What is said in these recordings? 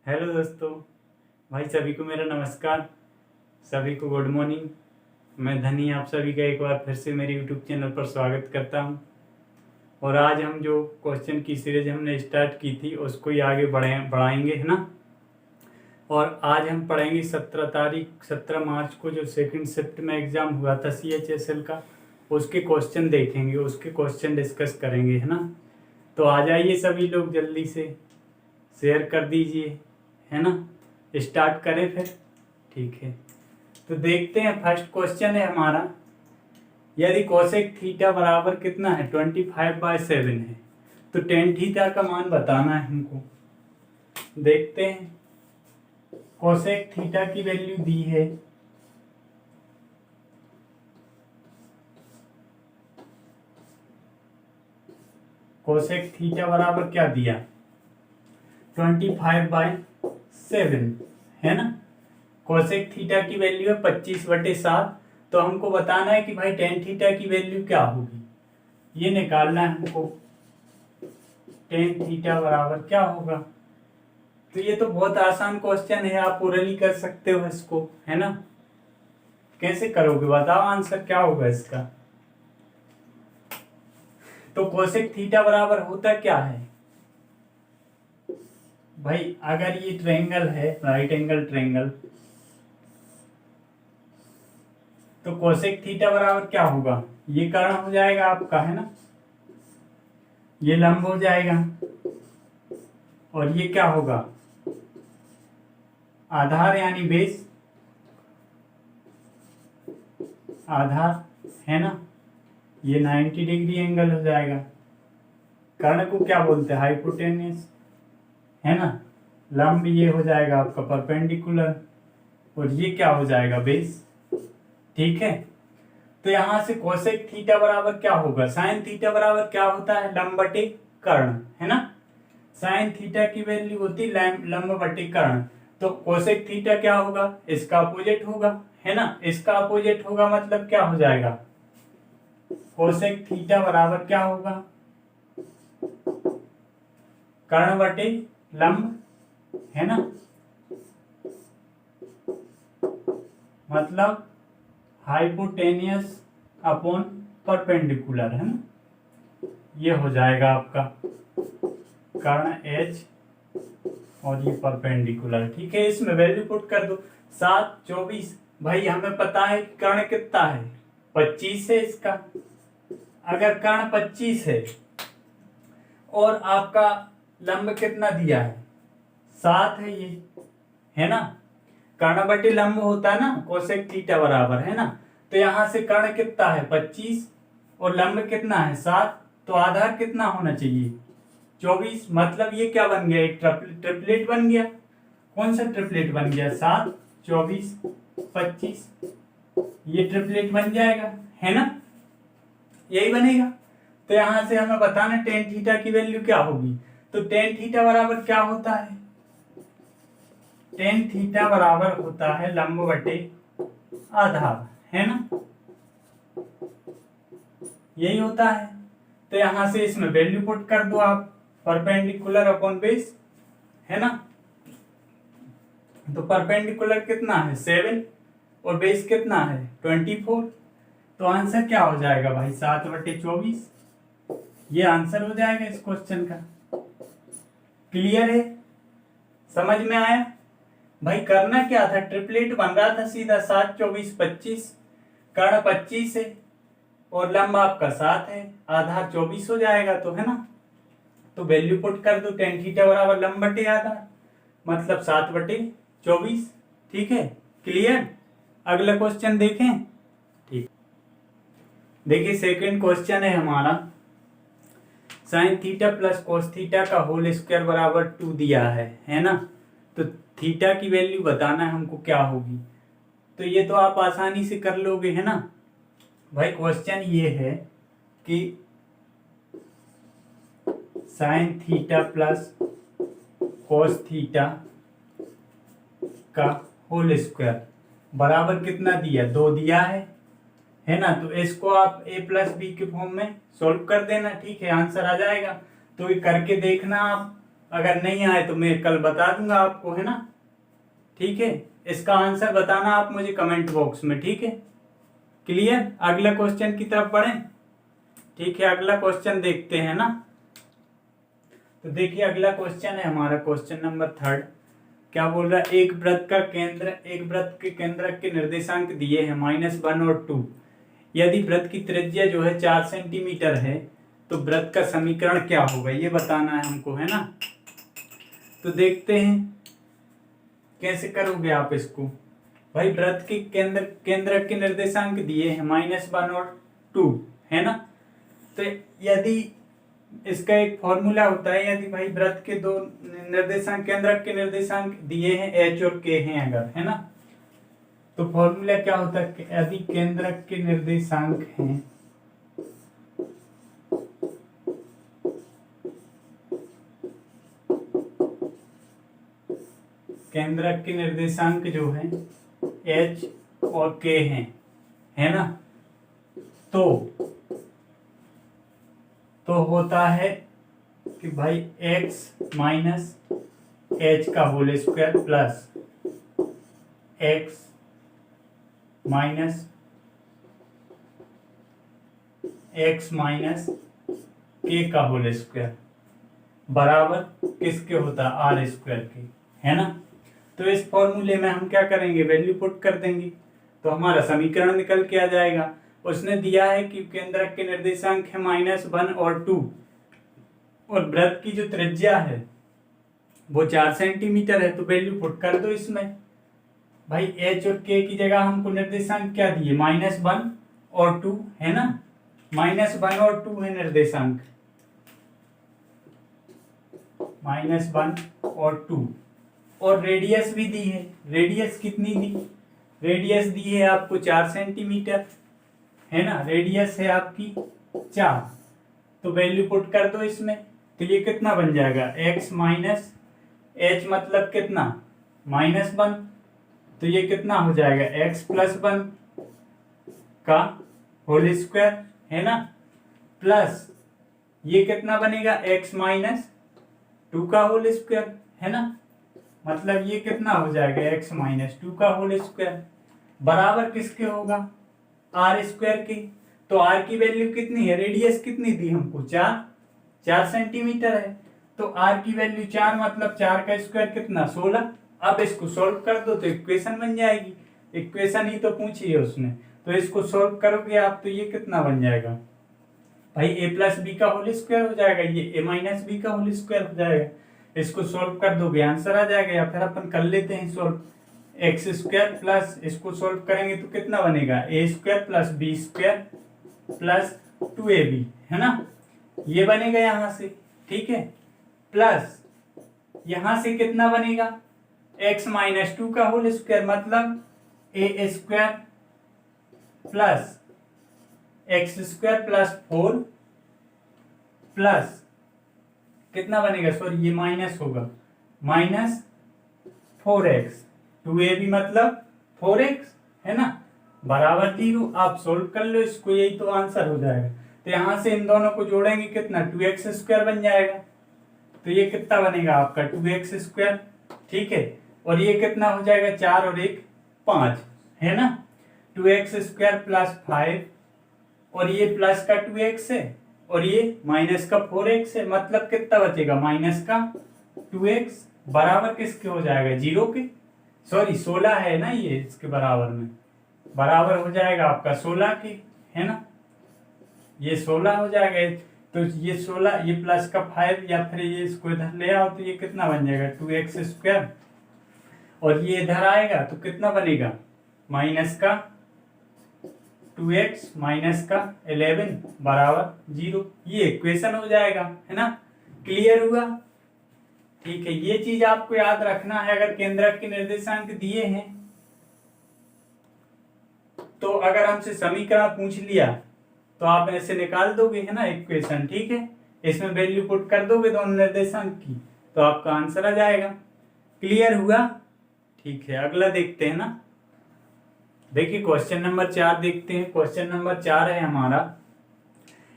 Hello दोस्तों, भाई सभी को मेरा नमस्कार। सभी को गुड मॉर्निंग। मैं धनी आप सभी का एक बार फिर से मेरे यूट्यूब चैनल पर स्वागत करता हूं। और आज हम जो क्वेश्चन की सीरीज हमने स्टार्ट की थी उसको ही आगे बढ़ाएंगे, है ना। और आज हम पढ़ेंगे 17 मार्च को जो सेकंड शिफ्ट में एग्ज़ाम हुआ था CHSL का, उसके क्वेश्चन देखेंगे, उसके क्वेश्चन डिस्कस करेंगे, है ना। तो आ जाइए सभी लोग, जल्दी से शेयर कर दीजिए, है ना। स्टार्ट करें फिर, ठीक है। तो देखते हैं, फर्स्ट क्वेश्चन है हमारा, यदि कोसेक थीटा बराबर कितना है 25/7 है तो टेन थीटा का मान बताना है हमको। देखते हैं, कोसेक थीटा की वैल्यू दी है कोसेक थीटा बराबर क्या दिया 25/7, है ना। कोसेक थीटा की वैल्यू है 25/7। तो हमको बताना है कि भाई टेन थीटा की वैल्यू क्या होगी, ये निकालना है हमको। टेन थीटा बराबर क्या होगा। तो ये तो बहुत आसान क्वेश्चन है, आप ओरली कर सकते हो इसको, है ना। कैसे करोगे बताओ, आंसर क्या होगा इसका। तो कोसेक थीटा बराबर होता क्या है भाई, अगर ये ट्रायंगल है, राइट एंगल ट्रायंगल, तो कोसेक थीटा बराबर क्या होगा, ये कर्ण हो जाएगा आपका, है ना, ये लंब हो जाएगा, और ये क्या होगा आधार यानी बेस, आधार, है ना। ये 90 डिग्री एंगल हो जाएगा। कर्ण को क्या बोलते हैं, हाइपोटेन्यूस, है ना। लंब ये हो जाएगा आपका परपेंडिकुलर, और ये क्या हो जाएगा बेस, ठीक है। तो यहां से कोसेक थीटा बराबर क्या होगा, साइन थीटा बराबर क्या होता है, लंब बटे कर्ण, है ना। साइन थीटा की वैल्यू होती लंब बटे कर्ण। तो कोसेक थीटा क्या होगा, इसका अपोजिट होगा, है ना। इसका अपोजिट होगा मतलब क्या हो जाएगा, कोसेक थीटा बराबर क्या होगा, कर्ण बटे लंब, है ना। मतलब हाइपोटेनियस अपॉन परपेंडिकुलर, है ना। ये हो जाएगा आपका कर्ण H और ये परपेंडिकुलर, ठीक है। इसमें वैल्यू पुट कर दो, 7, 24। भाई हमें पता है कि कर्ण कितना है, 25 है इसका। अगर कर्ण 25 है और आपका लंब कितना दिया है 7 है, ये, है ना। कर्ण बटे लंब होता है ना कोसेक थीटा बराबर, है ना। तो यहां से कर्ण कितना है 25 और लंब कितना है 7, तो आधार कितना होना चाहिए 24। मतलब ये क्या बन गया, एक ट्रिपलेट बन गया। कौन सा ट्रिपलेट बन गया, 7, 24, 25, ये ट्रिपलेट बन जाएगा, है ना, यही बनेगा। तो यहां से हमें बताना टेन थीटा की वैल्यू क्या होगी। तो टेन थीटा बराबर क्या होता है, टेन थीटा बराबर होता है लंब बटे आधार, है ना, यही होता है। तो यहां से इसमें वैल्यू पुट कर दो आप, परपेंडिकुलर अपॉन बेस, है ना। तो परपेंडिकुलर कितना है 7 और बेस कितना है 24। तो आंसर क्या हो जाएगा भाई 7/24, ये आंसर हो जाएगा इस क्वेश्चन का। क्लियर है, समझ में आया। भाई करना क्या था, ट्रिपलेट बन रहा था सीधा, 7, 24, 25, कर्ण 25 है और लंब आपका 7 है, आधार 24 हो जाएगा, तो है ना। तो वैल्यू पुट कर दो, टेन थीटा बराबर लंब बटे आधार, मतलब 7/24, ठीक है। क्लियर, अगला क्वेश्चन देखें, ठीक। देखिए सेकंड क्वेश्चन है हमारा, sine theta plus cos theta का होल स्क्वायर बराबर 2 दिया है ना। तो थीटा की वैल्यू बताना है हमको क्या होगी। तो ये तो आप आसानी से कर लोगे, है ना। भाई क्वेश्चन ये है कि sine theta plus cos theta का होल स्क्वायर बराबर कितना दिया, 2 दिया है ना। तो इसको आप a+b के फॉर्म में सॉल्व कर देना, ठीक है, आंसर आ जाएगा। तो ये करके देखना आप, अगर नहीं आए तो मैं कल बता दूंगा आपको, है ना। ठीक है, इसका आंसर बताना आप मुझे कमेंट बॉक्स में, ठीक है। क्लियर, अगला क्वेश्चन की तरफ बढ़ें। ठीक है, अगला क्वेश्चन देखते हैं ना। तो देखिए अगला क्वेश्चन है हमारा क्वेश्चन नंबर 3। क्या बोल रहा है, एक वृत्त के केंद्रक के निर्देशांक दिए हैं -1 और 2। यदि वृत्त की त्रिज्या जो है 4 सेंटीमीटर है तो वृत्त का समीकरण क्या होगा, ये बताना है हमको, है ना। तो देखते हैं कैसे करोगे आप इसको। भाई वृत्त के केंद्रक के निर्देशांक दिए हैं -1 और 2, है ना। तो यदि इसका एक फॉर्मूला होता है, यदि भाई वृत्त के दो निर्देशांक केंद्रक के निर्देशांक दिए हैं h और k हैं अगर, है ना, तो फॉर्मूला क्या होता है, यदि केंद्रक के निर्देशांक हैं केंद्रक के निर्देशांक जो है h और k हैं, है ना, तो होता है कि भाई x माइनस h का whole square plus x minus k का होल स्क्वायर बराबर किसके होता है, आर स्क्वायर के, है ना। तो इस फॉर्मूले में हम क्या करेंगे, वैल्यू पुट कर देंगे तो हमारा समीकरण निकल के आ जाएगा। उसने दिया है कि केंद्रक के निर्देशांक है -1 और 2 और वृत्त की जो त्रिज्या है वो 4 सेंटीमीटर है, तो वैल्यू पुट कर दो इसमें। भाई h और k की जगह हमको निर्देशांक क्या दिए, -1 और 2, है ना। -1 और 2 है निर्देशांक, -1 और 2, और रेडियस भी दी है। रेडियस कितनी दी, रेडियस दी है आपको 4 सेंटीमीटर, है ना। रेडियस है आपकी 4, तो वैल्यू पुट कर दो इसमें। तो ये कितना बन जाएगा, x माइनस h मतलब कितना, -1, तो ये कितना हो जाएगा, x प्लस 1 का होल स्क्वायर, है ना, प्लस ये कितना बनेगा, x माइनस 2 का होल स्क्वायर, है ना। मतलब ये कितना हो जाएगा, x माइनस 2 का होल स्क्वायर बराबर किसके होगा, आर स्क्वायर के। तो आर की वैल्यू कितनी है, रेडियस कितनी दी हमको, 4 सेंटीमीटर है, तो आर की वैल्यू 4 मतलब 4 का स्क्वायर कितना, 16। अब इसको सॉल्व कर दो तो इक्वेशन बन जाएगी, इक्वेशन ही तो पूछी है उसने, तो इसको सॉल्व करोगे आप तो ये कितना बन जाएगा, भाई a प्लस बी का होल स्क्वायर हो जाएगा, ये a माइनस बी का होल स्क्वायर हो जाएगा। इसको सॉल्व कर दोगे आंसर आ जाएगा, या फिर अपन कर लेते हैं सॉल्व, एक्स स्क्वायर प्लस इसको सॉल्व करेंगे तो कितना बनेगा, a square plus b square plus 2ab, है ना, ये बनेगा यहां से, ठीक है। प्लस यहां से कितना बनेगा, x माइनस 2 का होल स्क्वायर मतलब a square plus x square plus 4 plus कितना बनेगा, सॉरी ये माइनस होगा, माइनस 4x, 2ab मतलब 4x, है ना, बराबर 0। आप सोल्व कर लो इसको, यही तो आंसर हो जाएगा। तो यहां से इन दोनों को जोड़ेंगे कितना, 2x स्क्वायर बन जाएगा, तो ये कितना बनेगा आपका 2x स्क्वायर, ठीक है। और ये कितना हो जाएगा, 4 और 1 5, है ना, 2x स्क्वायर प्लस 5, और ये प्लस का 2x है और ये माइनस का 4x है, मतलब कितना बचेगा, माइनस का 2x बराबर किसके हो जाएगा, 0 के, सॉरी 16 है ना ये, इसके बराबर में बराबर हो जाएगा आपका 16 के, है ना, ये 16 हो जाएगा। तो ये 16, ये प्लस का 5 या फिर ये इसको इधर ले आओ तो ये कितना बन जाएगा, 2x स्क्वायर, और ये इधर आएगा तो कितना बनेगा, माइनस का 2x माइनस का 11 बराबर 0। ये इक्वेशन हो जाएगा, है ना। क्लियर हुआ, ठीक है। ये चीज आपको याद रखना है, अगर केंद्रक के निर्देशांक दिए हैं तो अगर हमसे समीकरण पूछ लिया तो आप ऐसे निकाल दोगे, है ना, इक्वेशन, ठीक है। इसमें वैल्यू पुट कर दोगे दोनों निर्देशांक की तो आपका आंसर आ जाएगा। क्लियर हुआ, ठीक है। अगला देखते हैं ना, देखिए क्वेश्चन नंबर 4 देखते हैं। क्वेश्चन नंबर 4 है हमारा,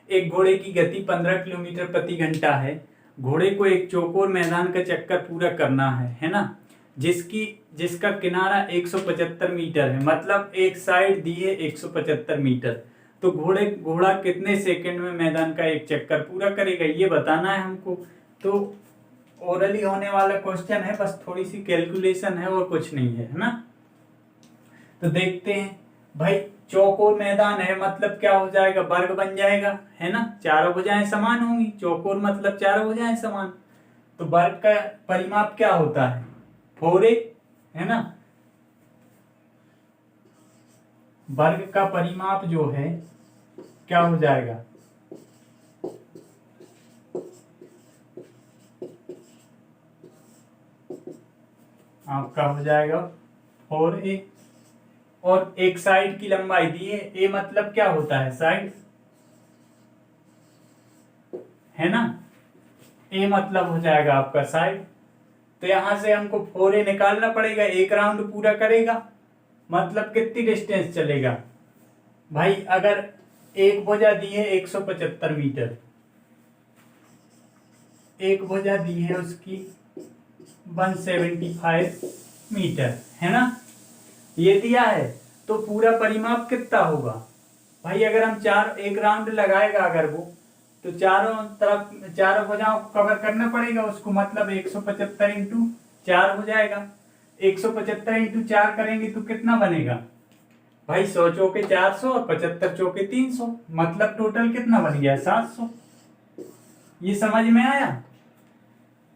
एक घोड़े की गति 15 किलोमीटर प्रति घंटा है, घोड़े को एक चौकोर मैदान का चक्कर पूरा करना है ना, जिसका किनारा 175 मीटर है, मतलब एक साइड दी है 175 मीटर। तो घोड़ा कितने सेकंड में मैदान का एक चक्कर पूरा करेगा, ये बताना है हमको। तो ओरली होने वाला क्वेश्चन है, बस थोड़ी सी कैलकुलेशन है और कुछ नहीं है ना। तो देखते हैं भाई, चौकोर मैदान है मतलब क्या हो जाएगा, वर्ग बन जाएगा, है ना। चारों भुजाएं समान होंगी, चौकोर मतलब चारों भुजाएं समान। तो वर्ग का परिमाप क्या होता है, 4a, है ना। वर्ग का परिमाप जो है क्या हो जाएगा, आपका हो जाएगा 4a। और एक साइड की लंबाई दी है, a मतलब क्या होता है, साइड, है ना। a मतलब हो जाएगा आपका साइड। तो यहां से हमको 4a निकालना पड़ेगा, एक राउंड पूरा करेगा मतलब कितनी डिस्टेंस चलेगा भाई। अगर एक भुजा दी है 175 मीटर, एक भुजा दी है उसकी 175 मीटर, है ना, ये दिया है। तो पूरा परिमाप कितना होगा भाई, अगर हम एक राउंड लगाएगा अगर वो, तो चारों भुजाओं को कवर करना पड़ेगा उसको, मतलब 175 इंटू 4 हो जाएगा। 175 इंटू 4 करेंगे तो कितना बनेगा भाई, 100 चौके 400 और 75 चौके 300, मतलब टोटल कितना बन गया, 700। ये समझ में आया।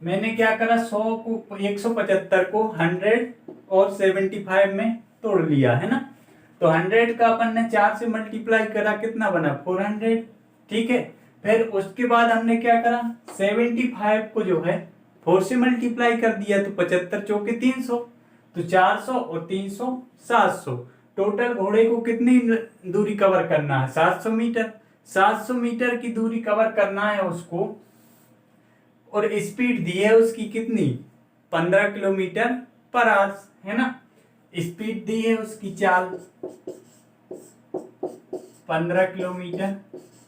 मैंने क्या करा, 175 को 100 और 75 में तोड़ लिया, है ना। तो 100 का अपन ने 4 से मल्टीप्लाई करा, कितना बना, 400, ठीक है। फिर उसके बाद हमने क्या करा, 75 को जो है 4 से मल्टीप्लाई कर दिया, तो 75 चौके 300, तो 400 और 300 700। टोटल घोड़े को कितनी दूरी कवर करना है, 700 मीटर। 700 मीटर की दूरी कवर करना है उसको, और स्पीड दी है उसकी कितनी, 15 किलोमीटर पर आवर, है ना। स्पीड दी है उसकी चाल 15 किलोमीटर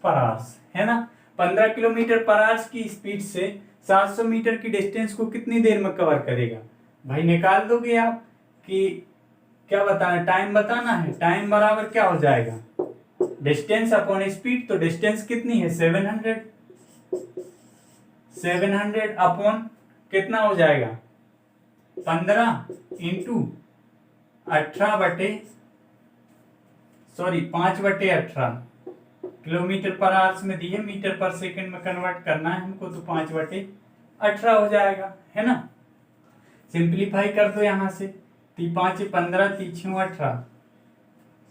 पर आवर, है ना। 15 किलोमीटर पर आवर की स्पीड से 700 मीटर की डिस्टेंस को कितनी देर में कवर करेगा भाई, निकाल दोगे आप कि क्या बताना, टाइम बताना है। टाइम बराबर क्या हो जाएगा, डिस्टेंस अपॉन स्पीड। तो डिस्टेंस कितनी है, 700 अपॉन कितना हो जाएगा, 15 इंटू 5/18 किलोमीटर पर आवर्स में दिए, मीटर पर सेकंड में कन्वर्ट करना है हमको, तो 5/18 हो जाएगा, है ना। सिंप्लीफाई कर दो यहां से, 5 15 3 18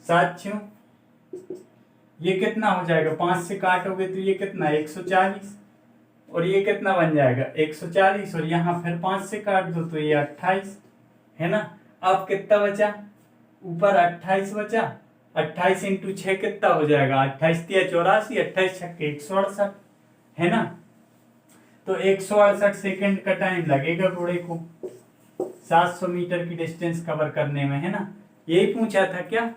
7 6, ये कितना हो जाएगा, 5 से काटोगे तो ये कितना, 140, और ये कितना बन जाएगा 140, और यहाँ फिर 5 से काट दो तो ये 28, है ना। अब कितना बचा, ऊपर 28 बचा, 28 इंटू 6 कितना हो जाएगा, 28 तिया 84, 28 छक्के 168, है ना। तो 168 सेकंड का टाइम लगेगा घोड़े को 700 मीटर की डिस्टेंस कवर करने में, है ना। यही पूछा था क्या,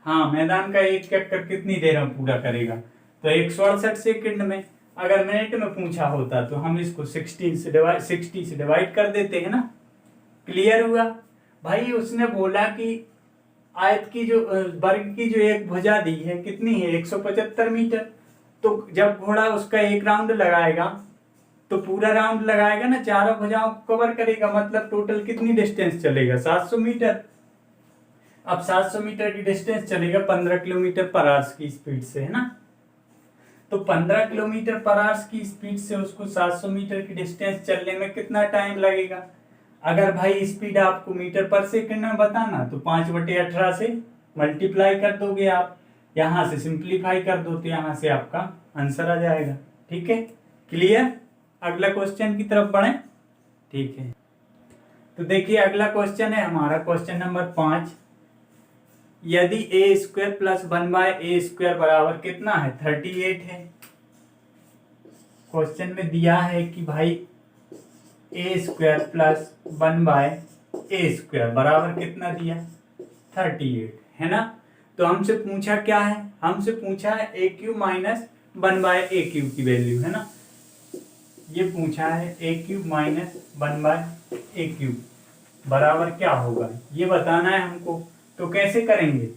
हाँ, मैदान का एक चक्कर कितनी देर में पूरा करेगा, तो 168 सेकंड में। अगर मिनट में पूछा होता तो हम इसको 60 से डिवाइड कर देते हैं ना। क्लियर हुआ भाई। उसने बोला कि आयत की जो वर्ग की जो एक भुजा दी है कितनी है, 175 मीटर। तो जब घोड़ा उसका एक राउंड लगाएगा तो पूरा राउंड लगाएगा ना, चारों भुजाओं को कवर करेगा, मतलब टोटल कितनी डिस्टेंस चलेगा, 700 मीटर। अब 700 मीटर की डिस्टेंस चलेगा 15 किलोमीटर पर आवर्स की स्पीड से, है ना। तो 15 किलोमीटर पर आवर्स की स्पीड से उसको 700 मीटर की डिस्टेंस चलने में कितना टाइम लगेगा। अगर भाई स्पीड आपको मीटर पर सेकंड में बताना, तो 5/18 से मल्टीप्लाई कर दोगे आप, यहां से सिंप्लीफाई कर दो तो यहां से आपका आंसर आ जाएगा। ठीक है, क्लियर। अगला क्वेश्चन की तरफ बढ़े। ठीक है, तो देखिए अगला क्वेश्चन है हमारा क्वेश्चन नंबर 5। यदि a² प्लस 1/a² बराबर कितना है, 38 है। क्वेश्चन में दिया है कि भाई a² प्लस 1/a² बराबर कितना दिया, 38, है ना। तो हमसे पूछा क्या है, हमसे पूछा है a³ माइनस 1/a³ की वैल्यू, है ना। ये पूछा है ए क्यूब माइनस 1/a³ बराबर क्या होगा, ये बताना है हमको। तो कैसे करेंगे?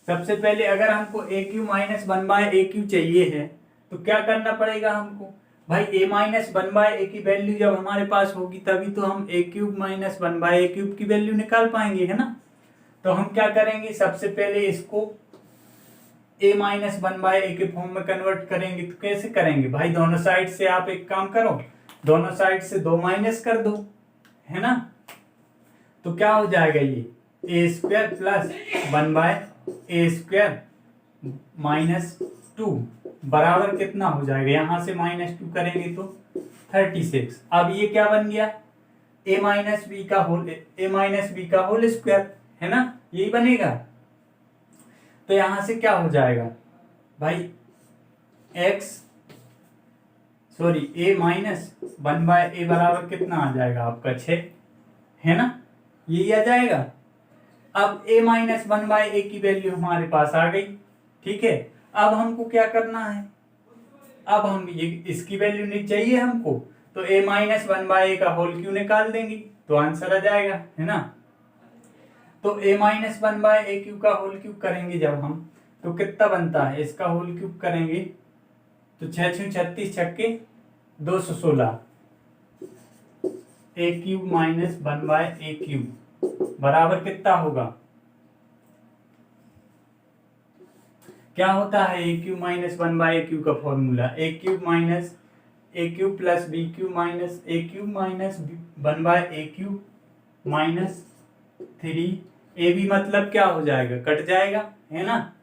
सबसे पहले अगर हमको ए क्यूब माइनस 1/a³ चाहिए है तो क्या करना पड़ेगा हमको? भाई a माइनस 1/a की वैल्यू जब हमारे पास होगी तभी तो हम ए क्यूब माइनस 1/a³ की वैल्यू निकाल पाएंगे, है ना। तो हम क्या करेंगे, सबसे पहले इसको a माइनस 1/a के फॉर्म में कन्वर्ट करेंगे। तो कैसे करेंगे भाई? दोनों साइड से आप एक काम करो, दोनों साइड से 2 माइनस कर दो, है ना। तो क्या हो जाएगा, ये a² प्लस 1/a² माइनस 2 बराबर कितना हो जाएगा? यहां से -2 करेंगे तो 36। अब ये क्या बन गया? a माइनस बी का होल स्क्वायर, है ना, यही बनेगा। तो यहां से क्या हो जाएगा भाई? a माइनस 1/a बराबर कितना आ जाएगा आपका? 6, है ना, यही आ जाएगा। अब a माइनस 1/a की वैल्यू हमारे पास आ गई, ठीक है। अब हमको क्या करना है? अब हम ये इसकी वैल्यू नहीं चाहिए हमको, तो a माइनस 1/a का होल क्यूब निकाल देंगे तो आंसर आ जाएगा, है ना। तो a माइनस 1/a³ का होल क्यूब करेंगे जब हम, तो कितना बनता है? इसका होल क्यूब करेंगे तो 6 6 36 छक्के 216 a³ माइनस 1/a³ बराबर कितना होगा? क्या होता है a³ माइनस 1/a³ का formula? a³ plus b³ minus a³ minus 1/a³ minus 3ab मतलब क्या हो जाएगा? कट जाएगा, है ना।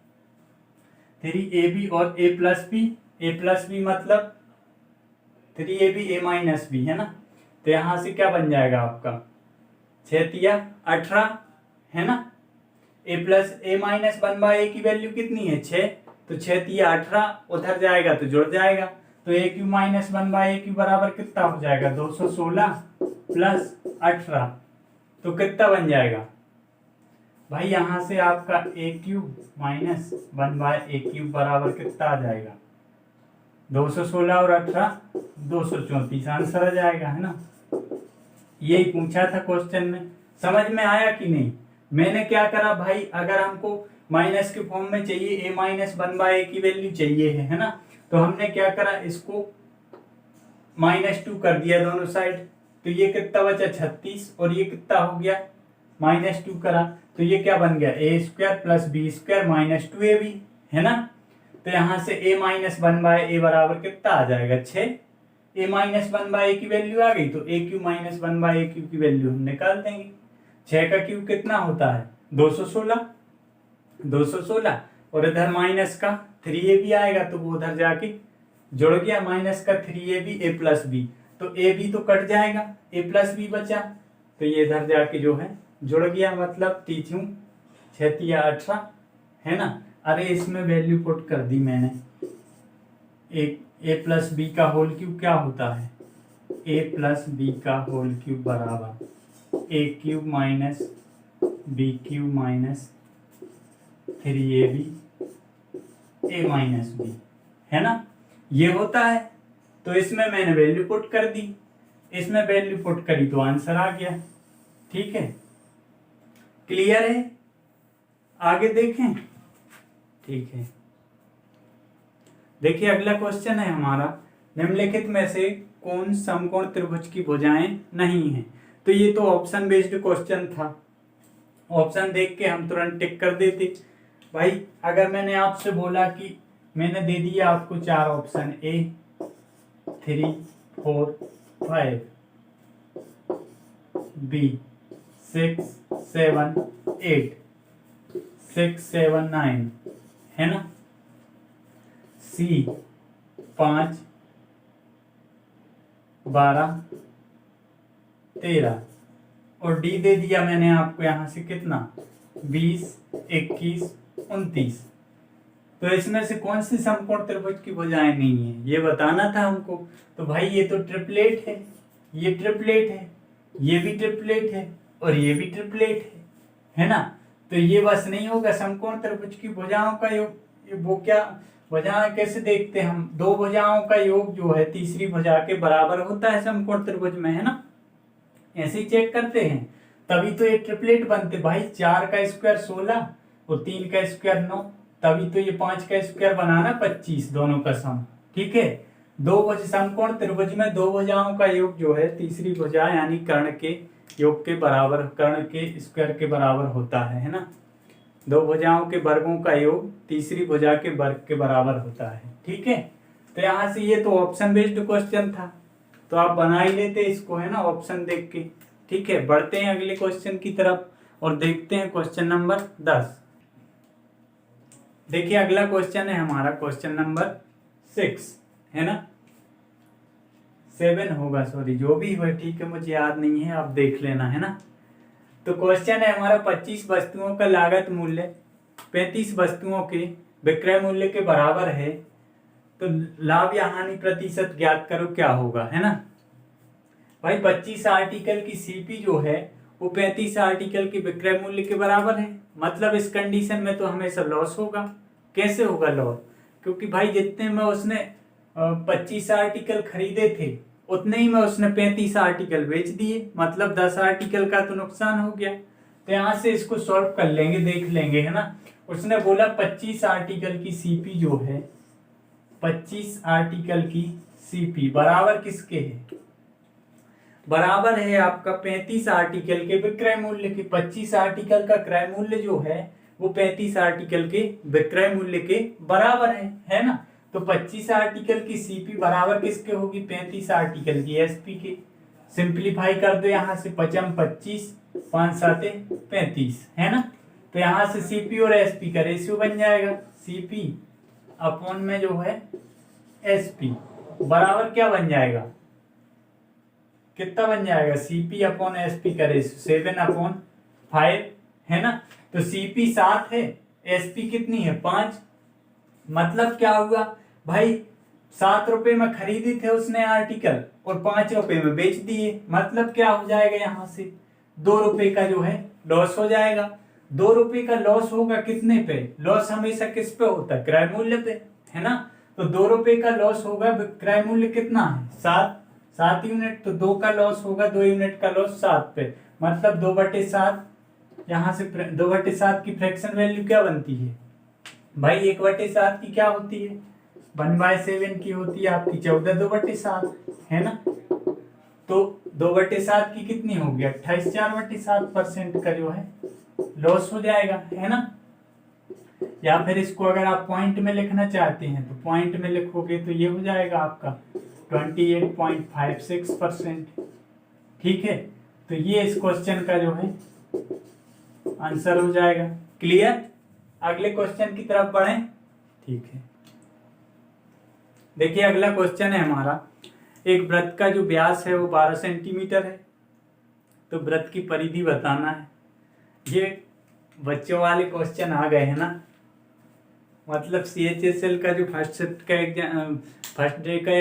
3ab और a प्लस b मतलब 3ab a माइनस b, है ना। तो यहां से क्या बन जाएगा आपका? 6 तिया 18, है ना। a plus a minus 1/a की वैल्यू कितनी है? 6, तो 6 तिया 18 उधर जाएगा तो जुड़ जाएगा। तो a³ माइनस 1/a³ बराबर कितना हो जाएगा? 216 प्लस 18, तो कितना बन जाएगा भाई? यहां से आपका a³ माइनस 1/a³ बराबर कितना आ जाएगा? 216 और 18 234 आंसर आ जाएगा, है ना। यही पूछा था क्वेश्चन में। समझ में आया कि नहीं? मैंने क्या करा भाई, अगर हमको माइनस के फॉर्म में चाहिए a माइनस 1/a की वैल्यू चाहिए है ना, तो हमने क्या करा, इसको -2 कर दिया दोनों साइड। तो ये कितना बचा? 36, और ये कितना हो गया? -2 करा तो ये क्या बन गया? a² plus b² minus 2ab, है ना। तो यहां से a माइनस 1/a बराबर कितना आ जाएगा? 6। a माइनस 1/a की वैल्यू आ गई तो a³ माइनस 1/a³ की वैल्यू हम निकाल देंगे। 6 का क्यूब कितना होता है? 216 और इधर माइनस का 3ab आएगा तो वो उधर जाके जुड़ गया, माइनस का 3ab a प्लस b, तो ab तो कट जाएगा, a प्लस b बचा, तो ये इधर जाके जो है जुड़ गया, मतलब 3×6=18, है ना। अरे इसमें वैल्यू पुट कर दी मैंने। a प्लस b का होल क्यूब क्या होता है? a प्लस b का होल क्यूब बराबर a³ minus b³ minus 3ab a minus b, है ना, ये होता है। तो इसमें मैंने वैल्यू पुट कर दी, इसमें वैल्यू पुट करी तो आंसर आ गया, ठीक है। क्लियर है? आगे देखें, ठीक है। देखिए अगला क्वेश्चन है हमारा, निम्नलिखित में से कौन समकोण त्रिभुज की भुजाएं नहीं है? तो ये तो ऑप्शन बेस्ड क्वेश्चन था, ऑप्शन देख के हम तुरंत टिक कर देते। भाई अगर मैंने आपसे बोला कि मैंने दे दिया आपको 4 ऑप्शन, A 3 4 5, B 6 7 8, 6 7 9, है ना, C 5 12 13, और डी दे दिया मैंने आपको यहां से कितना? 20 21 29। तो इसमें से कौन सी समकोण त्रिभुज की भुजाएं नहीं है, ये बताना था हमको। तो भाई ये तो ट्रिपलेट है, ये ट्रिपलेट है, ये भी ट्रिपलेट है, और ये भी ट्रिपलेट है ना। तो ये बस नहीं होगा, समकोण त्रिभुज की भुजाओं का योग, वो क्या भुजाएं कैसे देखते हैं हम, दो भुजाओं का योग जो है तीसरी भुजा के बराबर होता है समकोण त्रिभुज में, है ना। ऐसे ही चेक करते हैं, तभी तो ये ट्रिपलेट बनते भाई। 4 का स्क्वायर 16 और 3 का स्क्वायर 9, तभी तो ये 5 का स्क्वायर बनाना 25, दोनों का सम। ठीक है, दो भुज समकोण त्रिभुज में दो भुजाओं का योग जो है तीसरी भुजा यानी कर्ण के योग के बराबर, कर्ण के स्क्वायर के बराबर होता है ना। दो भुजाओं के वर्गों का योग तीसरी भुजा के वर्ग के बराबर होता है। ठीक है, तो यहाँ से ये तो ऑप्शन बेस्ड क्वेश्चन था, तो आप बना ही लेते इसको, है ना, ऑप्शन देख के। ठीक है, बढ़ते हैं अगले क्वेश्चन की तरफ और देखते हैं क्वेश्चन नंबर 10। देखिए अगला क्वेश्चन है हमारा क्वेश्चन नंबर 6, है ना, 7 होगा, सॉरी, जो भी हो ठीक है, मुझे याद नहीं है, आप देख लेना, है ना। तो क्वेश्चन है हमारा 25 वस्तुओं का लागत मूल्य 35 वस्तुओं के विक्रय मूल्य के बराबर है, तो लाभ या हानि प्रतिशत ज्ञात करो, क्या होगा, है ना। भाई 25 आर्टिकल की सीपी जो है वो 35 आर्टिकल के विक्रय मूल्य के बराबर है, मतलब इस कंडीशन में तो हमेशा लॉस होगा। कैसे होगा लॉस, क्योंकि भाई जितने में उसने 25 आर्टिकल खरीदे थे उतने ही में उसने 35 आर्टिकल बेच दिए, मतलब 10 आर्टिकल का तो नुकसान हो गया। तो यहाँ से इसको सॉल्व कर लेंगे, देख लेंगे, है ना। उसने बोला 25 आर्टिकल की सीपी जो है, 25 आर्टिकल की सीपी बराबर किसके है, बराबर है आपका 35 आर्टिकल के विक्रय मूल्य के। 25 आर्टिकल का क्रय मूल्य जो है वो 35 आर्टिकल के विक्रय मूल्य के बराबर है ना। तो 25 आर्टिकल की सीपी बराबर किसके होगी, 35 आर्टिकल की एसपी के। सिंप्लीफाई कर दो यहाँ से, 5 25 5 7 35, है ना। तो यहाँ से सीपी और एसपी का रेशियो बन जाएगा, सीपी अपॉन में जो है एसपी बराबर क्या बन जाएगा, कितना बन जाएगा, सीपी अपॉन एसपी का रेशियो 7/5, है ना। तो सीपी 7 है, एसपी कितनी है 5, मतलब क्या हुआ भाई, 7 रुपए में खरीदी थे उसने आर्टिकल और 5 रुपए में बेच दिए, मतलब क्या हो जाएगा, यहाँ से 2 रुपए का जो है लॉस हो जाएगा। 2 रुपए का लॉस होगा कितने पे, लॉस हमेशा किस पे होता है, क्रय मूल्य पे, है ना। तो 2 रुपए का लॉस होगा, क्रय मूल्य कितना है 7 यूनिट, तो 2 का लॉस होगा, 2 यूनिट का लॉस 7 पे, मतलब 2/7। यहाँ से 2/7 की फ्रैक्शन वैल्यू क्या बनती है भाई, 1/7 की क्या होती है, 1/7 की होती है आपकी 14 2/7, है ना। तो 2/7 की कितनी होगी 28, 4/7% का जो है लॉस हो जाएगा, है ना। या फिर इसको अगर आप पॉइंट में लिखना चाहते हैं तो पॉइंट में लिखोगे तो ये हो जाएगा आपका 28.56%। ठीक है, तो ये इस क्वेश्चन का जो है आंसर हो जाएगा। क्लियर, अगले क्वेश्चन की तरफ बढ़ें। ठीक है, देखिए अगला क्वेश्चन है हमारा, एक वृत्त का जो व्यास है वो 12 सेंटीमीटर है, तो वृत्त की परिधि बताना है। ये बच्चों वाले क्वेश्चन आ गए हैं ना, मतलब CHSL का जो फर्स्ट शिफ्ट का एग्जाम, फर्स्ट डे का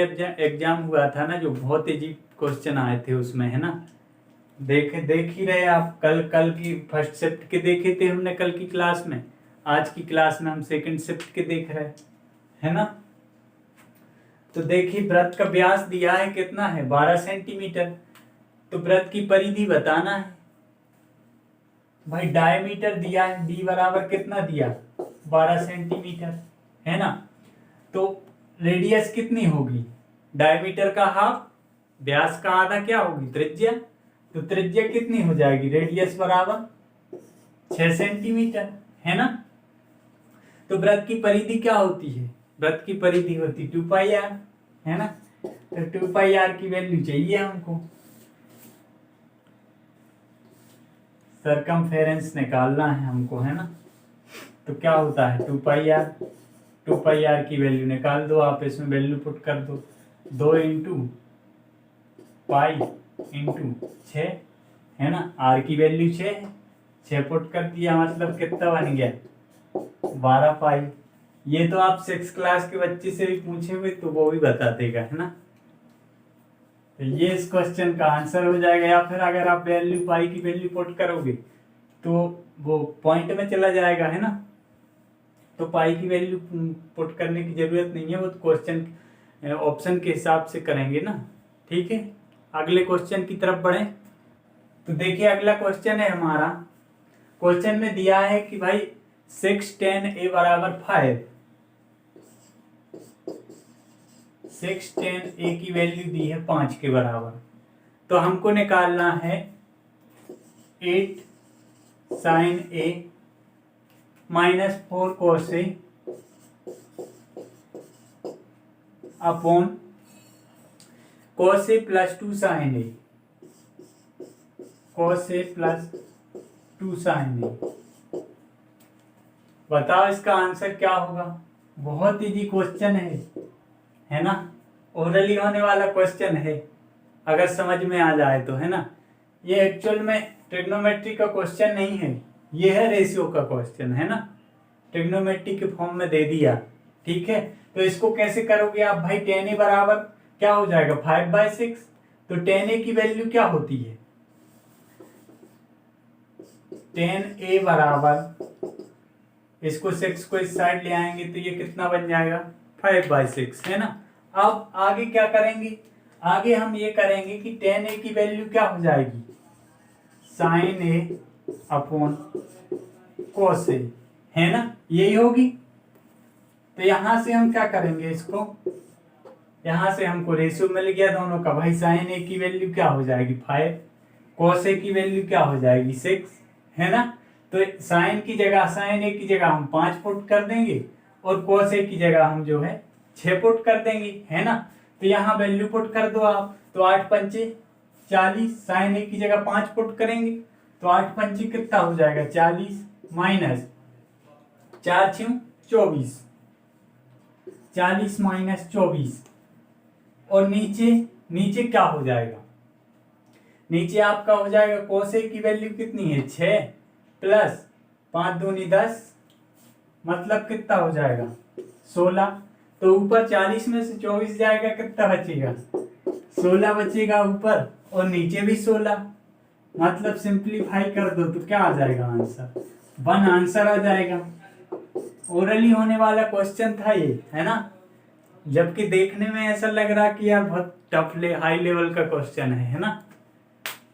एग्जाम हुआ था ना, जो बहुत अजीब क्वेश्चन आए थे उसमें, है ना। देख ही रहे आप, कल की फर्स्ट शिफ्ट के देखे थे हमने कल की क्लास में, आज की क्लास में हम सेकंड शिफ्ट के देख रहे हैं, है ना। तो देखिए वृत्त का व्यास दिया है कितना है 12 सेंटीमीटर, तो वृत्त की परिधि बताना है भाई। डायमीटर दिया है, डी बराबर कितना दिया 12 सेंटीमीटर, है ना। तो रेडियस कितनी होगी, डायमीटर का हाफ, व्यास का आधा क्या होगी त्रिज्या, तो त्रिज्या कितनी हो जाएगी, रेडियस बराबर 6 सेंटीमीटर, है ना। तो वृत्त की परिधि क्या होती है, वृत्त की परिधि होती 2πr, है ना। तो 2πr की वैल्यू चाहिए हमको, सरकमफेरेंस निकालना है हमको, है ना। तो क्या होता है 2πr की वैल्यू निकाल दो आप, इसमें वैल्यू पुट कर दो, 2 × पाई × 6, है ना। r की वैल्यू 6 है, 6 पुट कर दिया, मतलब कितना बन गया 12 पाई। ये तो आप 6 क्लास के बच्चे से भी पूछे हुए तो वो भी बता देगा, है ना। तो ये इस क्वेश्चन का आंसर हो जाएगा। या फिर अगर आप वैल्यू पाई की वैल्यू पुट करोगे तो वो पॉइंट में चला जाएगा, है ना। तो पाई की वैल्यू पुट करने की जरूरत नहीं है, वो तो क्वेश्चन ऑप्शन के हिसाब से करेंगे ना। ठीक है, अगले क्वेश्चन की तरफ बढ़े। तो देखिए अगला क्वेश्चन है हमारा, क्वेश्चन में दिया है कि भाई 6 10 a बराबर 5, 6 10 a की वैल्यू दी है 5 के बराबर। तो हमको निकालना है 8 sin a minus 4 cos a upon cos a plus 2 sin a, cos a plus 2 sin a। बताओ इसका आंसर क्या होगा। बहुत इजी क्वेश्चन है ना, ओरली होने वाला क्वेश्चन है अगर समझ में आ जाए तो, है ना। ये एक्चुअल में ट्रिग्नोमेट्री का क्वेश्चन नहीं है, ये है रेशियो का क्वेश्चन, है ना, ट्रिग्नोमेट्री के फॉर्म में दे दिया। ठीक है, तो इसको कैसे करोगे आप भाई, tan a बराबर क्या हो जाएगा 5/6। तो tan a की वैल्यू क्या होती है, tan a बराबर, इसको 6 को इस साइड ले आएंगे तो ये कितना बन जाएगा 5/6, है ना। अब आगे क्या करेंगे, आगे हम ये करेंगे कि tan a की वैल्यू क्या हो जाएगी sin a upon cos a, है ना, यही होगी। तो यहां से हम क्या करेंगे, इसको यहां से हमको रेशियो मिल गया दोनों का भाई, sin a की वैल्यू क्या हो जाएगी 5, cos a की वैल्यू क्या हो जाएगी 6, है ना। तो sin की जगह, sin a की जगह हम 5 पुट कर देंगे और cos a की जगह हम जो है 6 पुट कर देंगे, है ना। तो यहाँ वैल्यू पुट कर दो आप, तो 8 पंचे 40, sin a की जगह 5 पुट करेंगे तो 8 पंचे कितना हो जाएगा 40 माइनस 4 6 24, 40 माइनस 24, और नीचे नीचे क्या हो जाएगा, नीचे आपका हो जाएगा cos a की वैल्यू कितनी है 6 प्लस 5 दूनी 10, मतलब कितना हो जाएगा 16। तो ऊपर 40 में से 24 जाएगा, कितना बचेगा 16 बचेगा ऊपर, और नीचे भी 16, मतलब सिंप्लीफाई कर दो तो क्या आ जाएगा आंसर 1 आंसर आ जाएगा। ओरली होने वाला क्वेश्चन था ये, है ना, जबकि देखने में ऐसा लग रहा कि यार बहुत टफ हाई लेवल का क्वेश्चन है ना।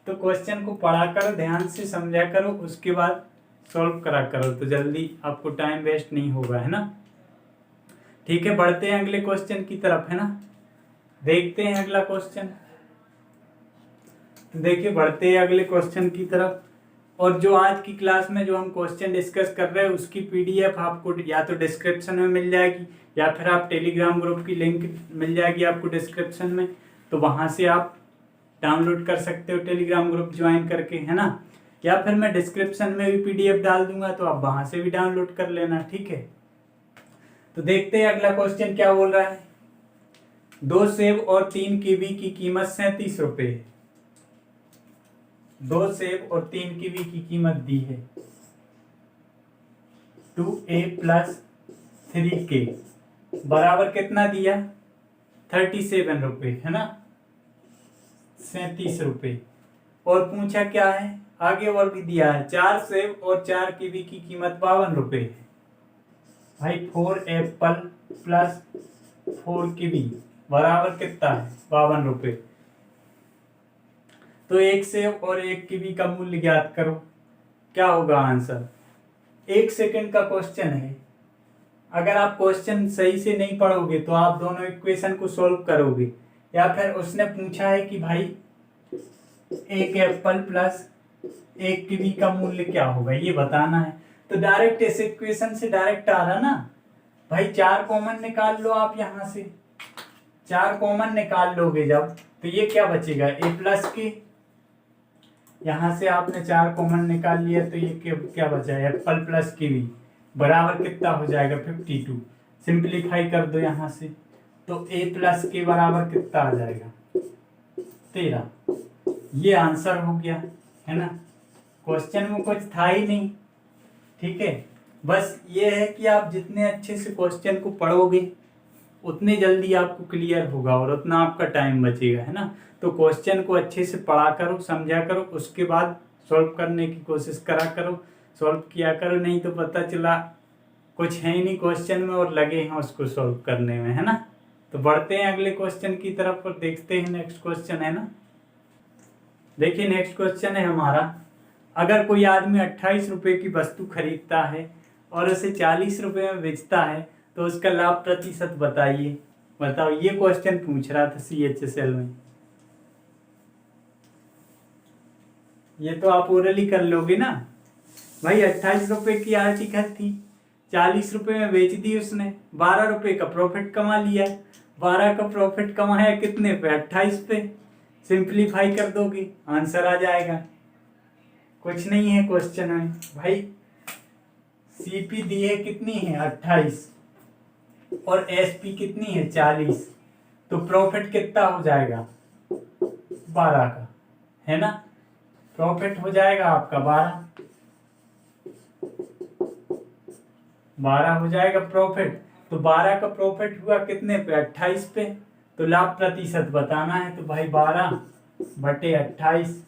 तो क्वेश्चन को पढ़ा करो, ध्यान से समझा करो, उसके बाद सॉल्व करा करो, तो जल्दी आपको टाइम वेस्ट नहीं होगा, है ना। ठीक है, बढ़ते हैं अगले क्वेश्चन की तरफ, है ना। देखते हैं अगला क्वेश्चन। देखिए बढ़ते हैं अगले क्वेश्चन की तरफ। और जो आज की क्लास में जो हम क्वेश्चन डिस्कस कर रहे हैं उसकी पीडीएफ आपको या तो डिस्क्रिप्शन में मिल जाएगी, या फिर आप टेलीग्राम ग्रुप की लिंक मिल जाएगी आपको डिस्क्रिप्शन में, तो वहां से आप डाउनलोड कर सकते हो टेलीग्राम ग्रुप ज्वाइन करके, है ना। या फिर मैं डिस्क्रिप्शन में भी पीडीएफ डाल दूंगा तो आप वहां से भी डाउनलोड कर लेना। ठीक है, तो देखते हैं अगला क्वेश्चन क्या बोल रहा है। 2 सेब और 3 कीवी की कीमत 37 रुपए है। 2 सेब और 3 कीवी की कीमत दी है 2a प्लस 3k बराबर कितना दिया 37 रुपए, है ना, 37 रुपए। और पूछा क्या है आगे, और भी दिया है 4 सेब और 4 कीवी की कीमत 52 रुपए है। भाई 4 एप्पल प्लस 4 कीवी बराबर कितना है 52 रुपए। तो 1 सेब और 1 कीवी का मूल्य ज्ञात करो, क्या होगा आंसर। 1 सेकंड का क्वेश्चन है, अगर आप क्वेश्चन सही से नहीं पढ़ोगे तो आप दोनों इक्वेशन को सॉल्व करोगे, या फिर उसने पूछा है कि भाई 1 एप्पल प्लस 1 कीवी का मूल्य क्या होगा ये बताना है, तो डायरेक्ट इस इक्वेशन से डायरेक्ट आ रहा ना भाई। 4 कॉमन निकाल लो आप, यहाँ से 4 कॉमन निकाल लोगे जब, तो ये क्या बचेगा a प्लस के, यहाँ से आपने 4 कॉमन निकाल लिया तो ये क्या बचा है एप्पल प्लस कीवी बराबर कितना हो जाएगा 52। सिंप्लीफाई कर दो यहाँ से, तो a प्लस के बराबर कितना आ जाएगा 13। ये आंसर हो गया, है ना। क्वेश्चन में कुछ था ही नहीं। ठीक है, बस ये है कि आप जितने अच्छे से क्वेश्चन को पढ़ोगे उतने जल्दी आपको क्लियर होगा और उतना आपका टाइम बचेगा, है ना। तो क्वेश्चन को अच्छे से पढ़ा करो, समझा करो, उसके बाद सॉल्व करने की कोशिश करा करो, सॉल्व किया करो, नहीं तो पता चला कुछ है ही नहीं क्वेश्चन में और लगे हैं उसको सॉल्व करने में, है ना। तो बढ़ते हैं अगले क्वेश्चन की तरफ और देखते हैं नेक्स्ट क्वेश्चन, है ना। देखिए नेक्स्ट क्वेश्चन है हमारा, अगर कोई आदमी 28 रुपए की वस्तु खरीदता है और उसे 40 रुपए में बेचता है तो उसका लाभ प्रतिशत बताइए। बताओ, ये क्वेश्चन पूछ रहा था CHSL में। ये तो आप ओरली कर लोगे ना भाई। 28 रुपए की आर्टिकल थी, 40 रुपए में बेच दी उसने, 12 रुपए का प्रॉफिट कमा लिया। 12 का प्रॉफिट कमाया कितने पे? 28 पे। सिंप्लीफाई कर दोगे आंसर आ जाएगा। कुछ नहीं है क्वेश्चन में भाई। CP दी है कितनी है? 28 और SP कितनी है? 40। तो प्रॉफिट कितना हो जाएगा? 12 का, है ना। प्रॉफिट हो जाएगा आपका 12 हो जाएगा प्रॉफिट। तो 12 का प्रॉफिट हुआ कितने पे? 28 पे। तो लाभ प्रतिशत बताना है, तो भाई 12/28,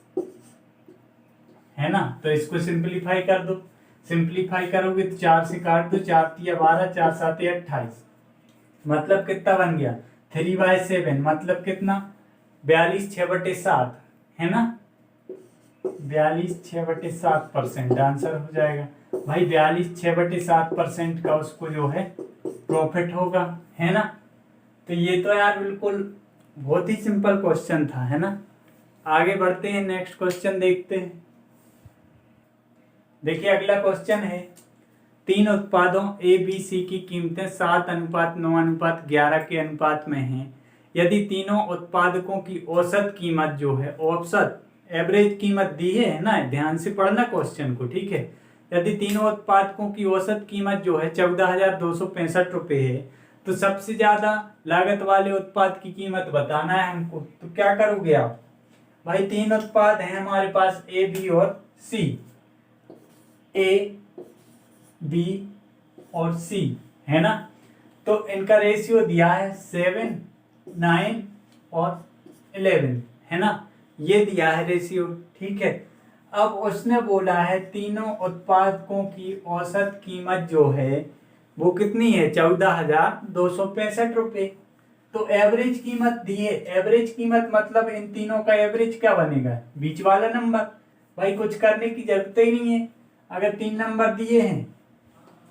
है ना। तो इसको सिंपलीफाई कर दो। सिंपलीफाई करोगे तो 4 से काट दो, 4 तिया 12, 4 7 28। मतलब कितना बन गया? 3/7। मतलब कितना? 42/6/7, है ना। 42/6/7% आंसर हो जाएगा भाई। 42/6/7% का उसको जो है प्रॉफिट होगा, है ना। तो ये तो यार बिल्कुल बहुत ही सिंपल क्वेश्चन था, है ना। आगे बढ़ते हैं, नेक्स्ट क्वेश्चन देखते हैं। देखिए अगला क्वेश्चन है, 3 उत्पादों ABC की कीमतें 7:9:11 के अनुपात में हैं। यदि तीनों उत्पादकों की औसत कीमत जो है, औसत एवरेज कीमत दी है ना, ध्यान से पढ़ना क्वेश्चन को, ठीक है। यदि तीनों उत्पादकों की औसत कीमत जो है 14,265 रुपये है, तो सबसे ज्यादा लागत वाले उत्पाद की कीमत बताना है हमको। तो क्या करोगे आप भाई? 3 उत्पाद हैं हमारे पास, A, B और C। A, B और C, है ना। तो इनका रेशियो दिया है 7, 9 और 11, है ना। ये दिया है रेशियो, ठीक है। अब उसने बोला है तीनों उत्पादकों की औसत कीमत जो है वो कितनी है? 14,265 रुपये। तो एवरेज कीमत दी है। एवरेज कीमत मतलब इन तीनों का एवरेज क्या बनेगा? बीच वाला नंबर। भाई कुछ करने की जरूरत ही नहीं है। अगर 3 नंबर दिए हैं,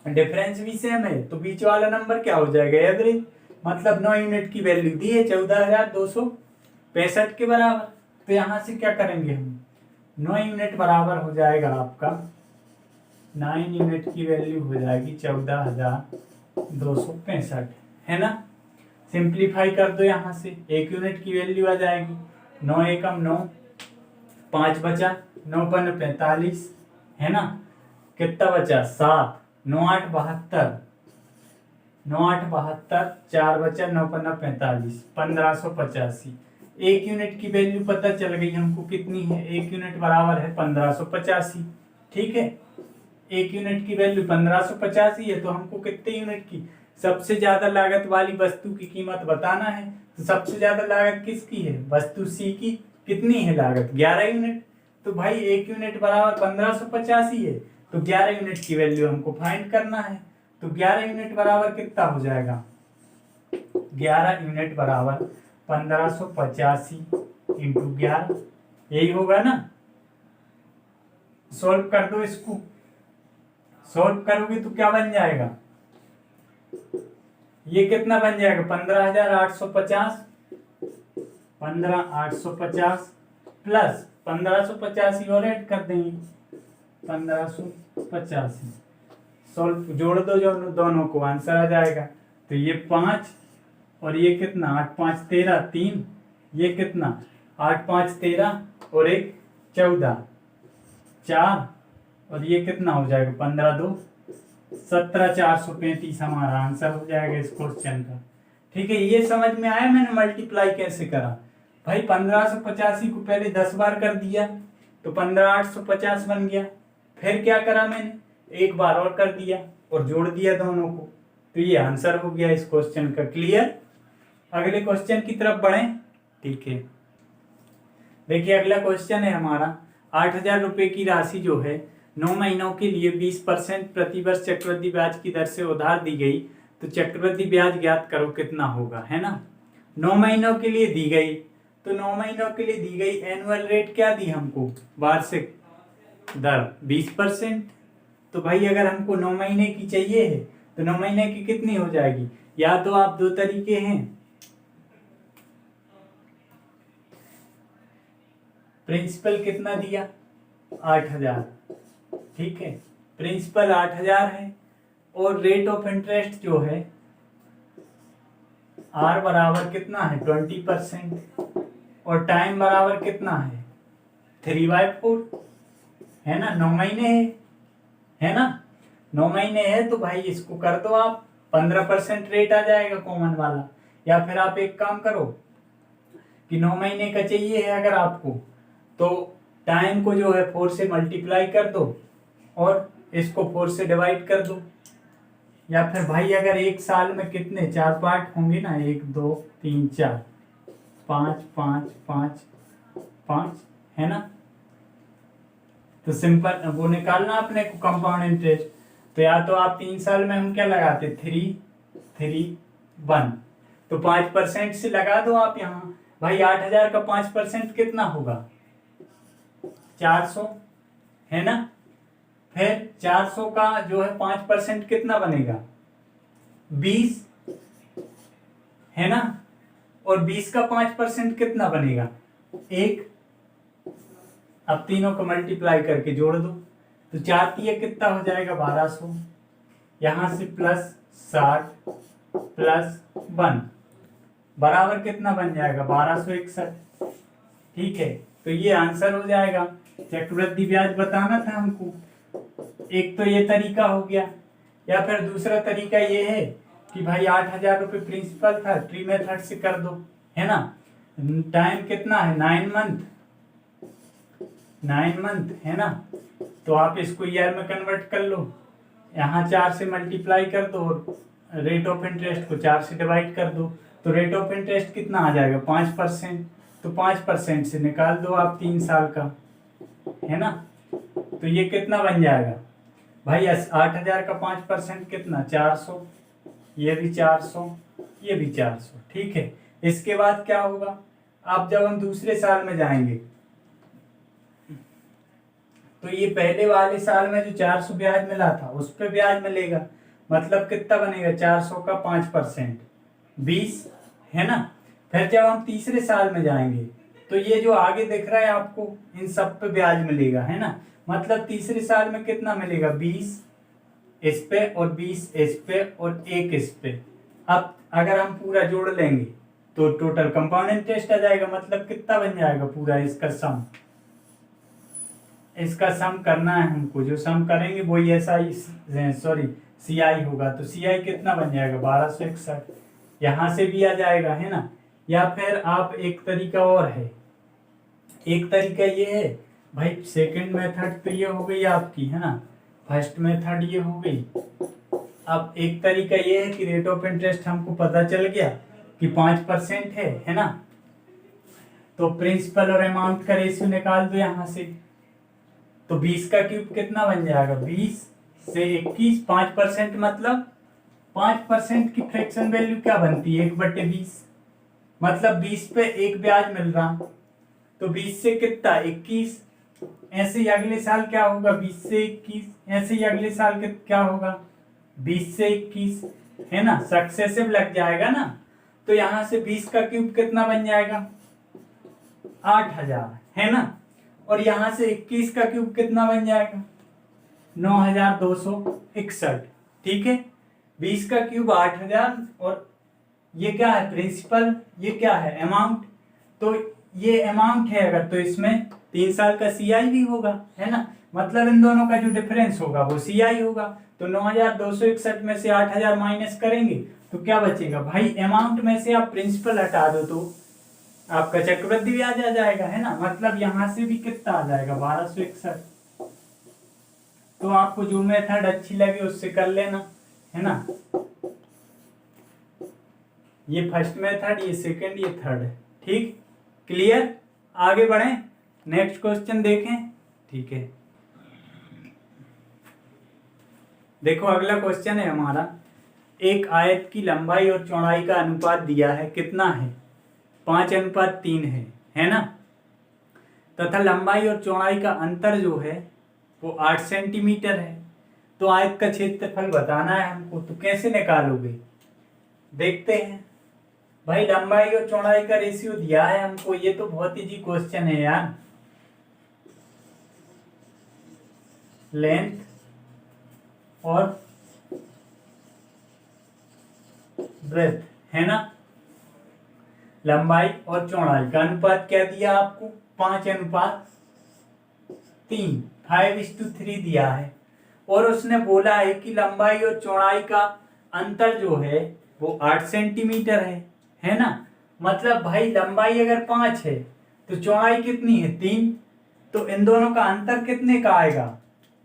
डिफरेंस भी सेम है, तो बीच वाला नंबर क्या हो जाएगा? एवरेज। मतलब 9 यूनिट की वैल्यू दी है 14,265 के बराबर। तो यहां से क्या करेंगे हम? 9 यूनिट बराबर हो जाएगा आपका, 9 यूनिट की वैल्यू हो जाएगी 14,265, है ना। सिंप्लीफाई कर दो, यहाँ से 1 यूनिट की वैल्यू आ जाएगी। 9 एकम 9, 5 बचा, 9 पन 45, है ना। कितना बचा? 7, 9 8 72, 9 8 72, 4 बचा, 9 पन्ना 45, 1585। 1 यूनिट की वैल्यू पता चल गई हमको कितनी है? 1 यूनिट बराबर है 1585, ठीक है। 1 यूनिट की वैल्यू 1585 है, तो हमको कितने यूनिट की सबसे ज्यादा लागत वाली वस्तु की कीमत बताना है। तो सबसे ज्यादा लागत किसकी है? वस्तु C की। कितनी है लागत? 11 यूनिट। तो भाई 1 यूनिट बराबर 1585 है, तो 11 यूनिट की वैल्यू हमको फाइंड करना है। तो 11 यूनिट बराबर कितना हो जाएगा? 11 यूनिट बराबर 1585 इंटू 11, यही होगा ना। सॉल्व कर दो इसको। सॉल्व करोगे तो क्या बन जाएगा? ये कितना बन जाएगा? 15,850, 15,850 प्लस 1585 और ऐड कर देंगे, 1585। सॉल्व जोड़ दो जो दोनों को, आंसर आ जाएगा। तो ये 5 और ये कितना? 8 5 13, 3, ये कितना? 8 5 13 और 1 14, 4, और ये कितना हो जाएगा? 15 2 17,435 हमारा आंसर हो जाएगा इस क्वेश्चन का, ठीक है। ये समझ में आया मैंने मल्टीप्लाई कैसे करा? भाई 1585 को पहले 10 बार कर दिया तो 15,850 बन गया। फिर क्या करा मैंने? 1 बार और कर दिया और जोड़ दिया दोनों को, तो ये आंसर हो गया इस क्वेश्चन का। क्लियर? अगले क्वेश्चन की तरफ बढ़ें, ठीक है। देखिए अगला क्वेश्चन है हमारा, 8,000 रुपए की राशि जो है 9 महीनों के लिए 20% प्रतिवर्ष चक्रवृद्धि ब्याज की दर से उधार दी गई, तो चक्रवृद्धि ब्याज ज्ञात करो कितना होगा, है ना। 9 महीनों के लिए दी गई, तो 9 महीनों के लिए दी गई एनुअल रेट क्या दी हमको, वार्षिक दर 20%। तो भाई अगर हमको 9 महीने की चाहिए है तो 9 महीने की कितनी हो जाएगी, या तो आप दो तरीके हैं, प्रिंसिपल कितना दिया 8000, ठीक है, प्रिंसिपल 8000 है, और रेट ऑफ इंटरेस्ट जो है आर बराबर कितना है 20%, और टाइम बराबर कितना है 3/4, है ना। 9 महीने है ना, 9 महीने है, तो भाई इसको कर दो आप, 15% रेट आ जाएगा कॉमन वाला। या फिर आप एक काम करो कि 9 महीने का चाहिए है अगर आपको, तो टाइम को जो है 4 से मल्टीप्लाई कर दो और इसको 4 से डिवाइड कर दो। या फिर भाई अगर एक साल में कितने 4 पार्ट होंगे ना, 1 2 3 4 5 5 5 5, है ना, तो सिंपल वो निकालना अपने को कंपाउंड इंटरेस्ट। तो या तो आप 3 साल में हम क्या लगाते 3 3 1, तो 5% से लगा दो आप यहाँ। भाई 8000 का 5% कितना होगा 400, है ना। फिर 400 का जो है 5% कितना बनेगा 20, है ना, और 20 का 5% कितना बनेगा 1। अब तीनों को मल्टीप्लाई करके जोड़ दो, तो 4 तिया कितना हो जाएगा 1200, यहां से प्लस 60 प्लस 1 बराबर कितना बन जाएगा 1261, ठीक है। तो ये आंसर हो जाएगा। चक्रवृद्धि ब्याज बताना था हमको, एक तो ये तरीका हो गया। या फिर दूसरा तरीका ये है कि भाई 8000 रुपये प्रिंसिपल था, ट्री मेथड से कर दो, है ना। टाइम कितना है 9 मंथ, है ना, तो आप इसको ईयर में कन्वर्ट कर लो, यहाँ 4 से मल्टीप्लाई कर दो और रेट ऑफ इंटरेस्ट को 4 से डिवाइड कर दो, तो रेट ऑफ इंटरेस्ट कितना आ जाएगा 5%, तो 5% से निकाल दो आप 3 साल का, है ना। तो ये कितना बन जाएगा भाई 8000 का 5% कितना 400, ये भी 400, ये भी 400, ठीक है। इसके बाद क्या होगा, अब जब हम दूसरे साल में जाएंगे तो ये पहले वाले साल में जो 400 ब्याज मिला था उस पे ब्याज मिलेगा, मतलब कितना बनेगा 400 का 5% 20, है ना। फिर जब हम तीसरे साल में जाएंगे तो ये जो आगे दिख रहा है आपको इन सब पे ब्याज मिलेगा, है ना, मतलब तीसरे साल में कितना मिलेगा 20 इस पे और 20 इस पे और 1 इस पे। अब अगर हम पूरा जोड़ लेंगे तो टोटल कंपाउंड इंटरेस्ट आ जाएगा, मतलब कितना बन जाएगा पूरा इसका सम, इसका सम करना है हमको, जो सम करेंगे वही CI होगा, तो CI कितना बन जाएगा 1261, यहां से भी आ जाएगा, है ना। या फिर आप एक तरीका और है, एक तरीका ये है भाई, सेकंड मेथड तो ये हो गई आपकी, है ना, फर्स्ट मेथड ये हो गई। अब एक तरीका ये है कि रेट ऑफ इंटरेस्ट हमको पता चल गया कि 5% है ना, तो प्रिंसिपल और अमाउंट का रेशियो निकाल दो यहाँ से, तो 20 का क्यूब कितना बन जाएगा 20 से 21, 5% मतलब 5% की फ्रैक्शन वैल्यू क्या बनती है 1/20, मतलब 20 पे 1 ब्याज मिल रहा, तो 20 से कितना 21, ऐसे ही अगले साल क्या होगा 20 से 21, ऐसे ही अगले साल क्या होगा 20 से 21, है ना, सक्सेसिव लग जाएगा ना। तो यहां से 20 का क्यूब कितना बन जाएगा 8000, है ना, और यहां से 21 का क्यूब कितना बन जाएगा 9261, ठीक है। 20 का क्यूब 8000 और ये क्या है प्रिंसिपल, ये क्या है अमाउंट, तो ये अमाउंट है अगर, तो इसमें 3 साल का CI भी होगा, है ना, मतलब इन दोनों का जो डिफरेंस होगा वो CI होगा। तो 9261 में से 8000 माइनस करेंगे तो क्या बचेगा भाई, अमाउंट में से आप प्रिंसिपल हटा दो तो आपका चक्रवृद्धि ब्याज आ जाएगा, है ना, मतलब यहां से भी कितना आ जाएगा 1261। तो आपको जो मेथड अच्छी लगे उससे कर लेना, है ना। ये फर्स्ट मेथड, ये सेकंड, ये थर्ड, ठीक, क्लियर। आगे बढ़ें, नेक्स्ट क्वेश्चन देखें, ठीक है। देखो अगला क्वेश्चन है हमारा, एक आयत की लंबाई और चौड़ाई का अनुपात दिया है, कितना है? 5:3 है ना। तथा लंबाई और चौड़ाई का अंतर जो है वो 8 सेंटीमीटर है। तो आयत का क्षेत्रफल बताना है हमको, तो कैसे निकालोगे? देखते हैं भाई, लंबाई और चौड़ाई का रेशियो दिया है हमको, ये तो बहुत इजी क्वेश्चन है यार। लेंथ और ब्रेथ है ना, लंबाई और चौड़ाई का अनुपात क्या दिया आपको? 5:3, 5:3 दिया है। और उसने बोला है कि लंबाई और चौड़ाई का अंतर जो है वो 8 सेंटीमीटर है ना। मतलब भाई लंबाई अगर 5 है तो चौड़ाई कितनी है? 3। तो इन दोनों का अंतर कितने का आएगा?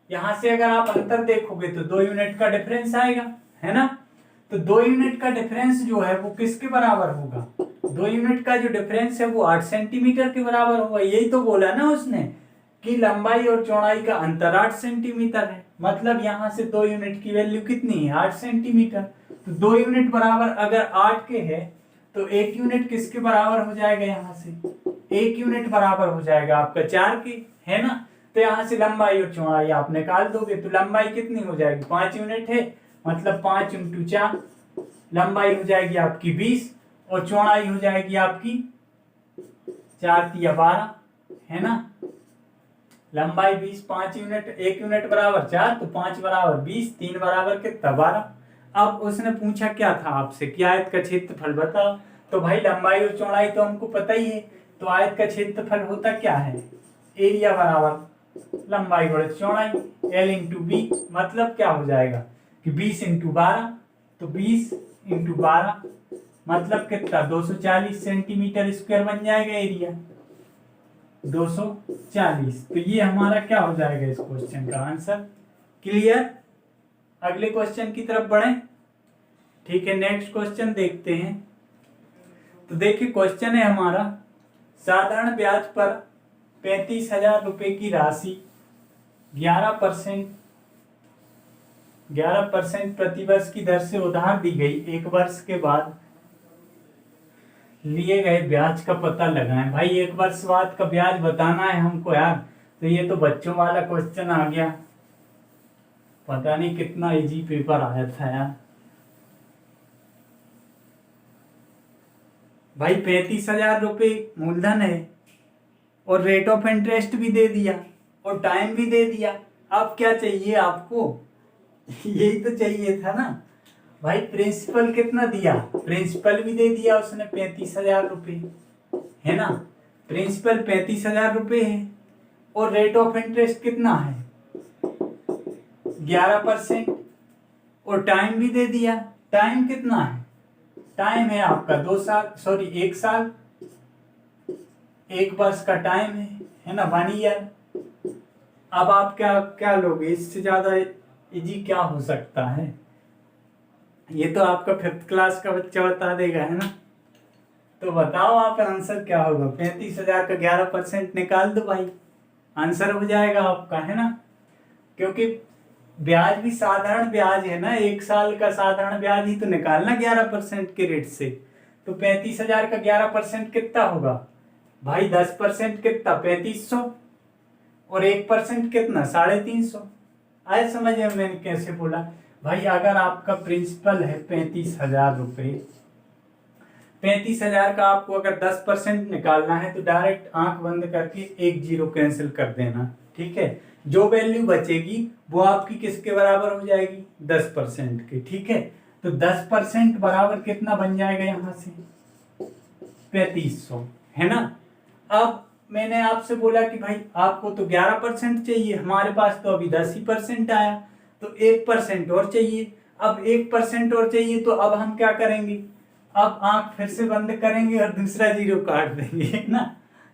यहां से अगर आप अंतर देखोगे तो 2 यूनिट का डिफरेंस आएगा, है ना। तो 2 यूनिट का डिफरेंस जो है वो किसके बराबर होगा? 2 यूनिट का जो डिफरेंस है वो 8 सेंटीमीटर के बराबर होगा। यही तो बोला ना उसने कि लंबाई और चौड़ाई का अंतर 8 सेंटीमीटर है। मतलब यहां से 2 यूनिट की वैल्यू कितनी है? 8 सेंटीमीटर। तो 2 यूनिट बराबर अगर 8 के है तो 1 यूनिट किसके बराबर हो जाएगा? यहाँ से 1 यूनिट बराबर हो जाएगा आपका 4 के, है ना। तो यहाँ से लंबाई और चौड़ाई आप निकाल दोगे तो लंबाई कितनी हो जाएगी? 5 यूनिट है, मतलब 5 × 4, लंबाई हो जाएगी आपकी 20 और चौड़ाई हो जाएगी आपकी 4 × 12, है ना। लंबाई 20, 5 यूनिट, 1 यूनिट बराबर 4, तो 5 बराबर 20, 3 बराबर कितना? 12। अब उसने पूछा क्या था आपसे कि आयत का क्षेत्रफल बताओ। तो भाई लंबाई और चौड़ाई तो हमको पता ही है, तो आयत का क्षेत्रफल होता क्या है? एरिया बराबर लंबाई बड़े चौड़ाई, L × B। मतलब क्या हो जाएगा कि 20 × 12, तो 20 × 12 मतलब कितना? 240 सेंटीमीटर स्क्वायर बन जाएगा एरिया, 240। तो ये हमारा क्या हो जाएगा इस क्वेश्चन का आंसर। क्लियर? अगले क्वेश्चन की तरफ बढ़े। ठीक है, नेक्स्ट क्वेश्चन देखते हैं। तो देखिए क्वेश्चन है हमारा, साधारण ब्याज पर 35,000 रुपए की राशि 11% प्रतिवर्ष की दर से उधार दी गई। 1 वर्ष के बाद लिए गए ब्याज का पता लगाएं। भाई 1 वर्ष बाद का ब्याज बताना है हमको यार। तो ये तो बच्चों वाला क्वेश्चन आ गया, पता नहीं कितना इजी पेपर आया था यार। भाई 35,000 रुपये मूलधन है और रेट ऑफ इंटरेस्ट भी दे दिया और टाइम भी दे दिया। अब क्या चाहिए आपको? यही तो चाहिए था ना भाई। प्रिंसिपल कितना दिया? प्रिंसिपल भी दे दिया उसने 35,000 रुपये, है ना। प्रिंसिपल 35,000 रुपये है और रेट ऑफ इंटरेस्ट कितना है? 11% और टाइम भी दे दिया। टाइम कितना है? टाइम है आपका 2 साल, सॉरी 1 साल, 1 वर्ष का टाइम है ना, 1 ईयर। अब आप क्या क्या लोगे? इससे ज्यादा इजी क्या हो सकता है? ये तो आपका 5th क्लास का बच्चा बता देगा, है ना। तो बताओ आप आंसर क्या होगा? 35,000 का 11% निकाल दो भाई, आंसर हो जाएगा आपका, है ना। क्योंकि ब्याज भी साधारण ब्याज है ना, 1 साल का साधारण ब्याज ही तो निकालना 11% के रेट से। तो 35,000 का 11% कितना होगा भाई? 10% कितना? 3500 और 1% कितना? 350। आए समझ में मैंने कैसे बोला? भाई अगर आपका प्रिंसिपल है 35,000 रुपये, 35,000 का आपको अगर 10% निकालना है तो डायरेक्ट आंख बंद करके 1 0 कैंसिल कर देना, ठीक है। जो वैल्यू बचेगी वो आपकी किसके बराबर हो जाएगी? 10% की, ठीक है। तो 10% बराबर कितना बन जाएगा यहाँ से? 3500, है ना। अब मैंने आपसे बोला कि भाई आपको तो 11% चाहिए, हमारे पास तो अभी 10% आया, तो 1% और चाहिए। अब 1% और चाहिए, तो अब हम क्या करेंगे? अब आंख फिर से बंद करेंगे और दूसरा 0 काट देंगे,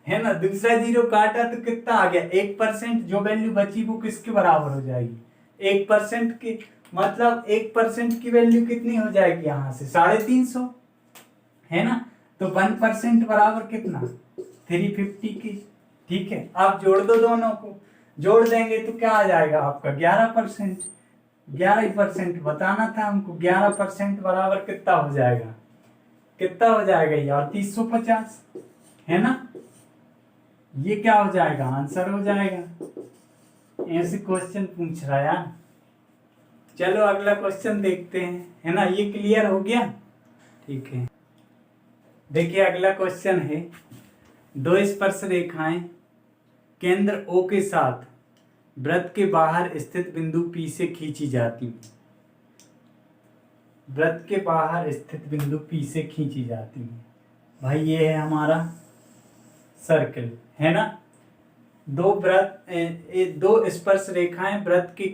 है ना। दूसरा 0 काटा तो कितना आ गया? 1%। जो वैल्यू बची वो किसके बराबर हो जाएगी? 1% की। मतलब 1% की वैल्यू कितनी हो जाएगी यहाँ से? 350, है ना। तो 1% बराबर कितना? 350 की, ठीक है। आप जोड़ दो, दोनों को जोड़ देंगे तो क्या आ जाएगा आपका? 11%। 11% बताना था हमको। 11% बराबर कितना हो जाएगा, कितना हो जाएगा ये, और 350 है ना। ये क्या हो जाएगा, आंसर हो जाएगा। ऐसे क्वेश्चन पूछ रहा है यार। चलो अगला क्वेश्चन देखते हैं, है ना। ये क्लियर हो गया, ठीक है। देखिए अगला क्वेश्चन है, दो स्पर्श रेखाएं केंद्र O के साथ वृत्त के बाहर स्थित बिंदु P से खींची जाती हैं। वृत्त के बाहर स्थित बिंदु P से खींची जाती हैं। भाई ये है हमारा सर्कल, है ना। दो स्पर्श रेखाएं वृत्त के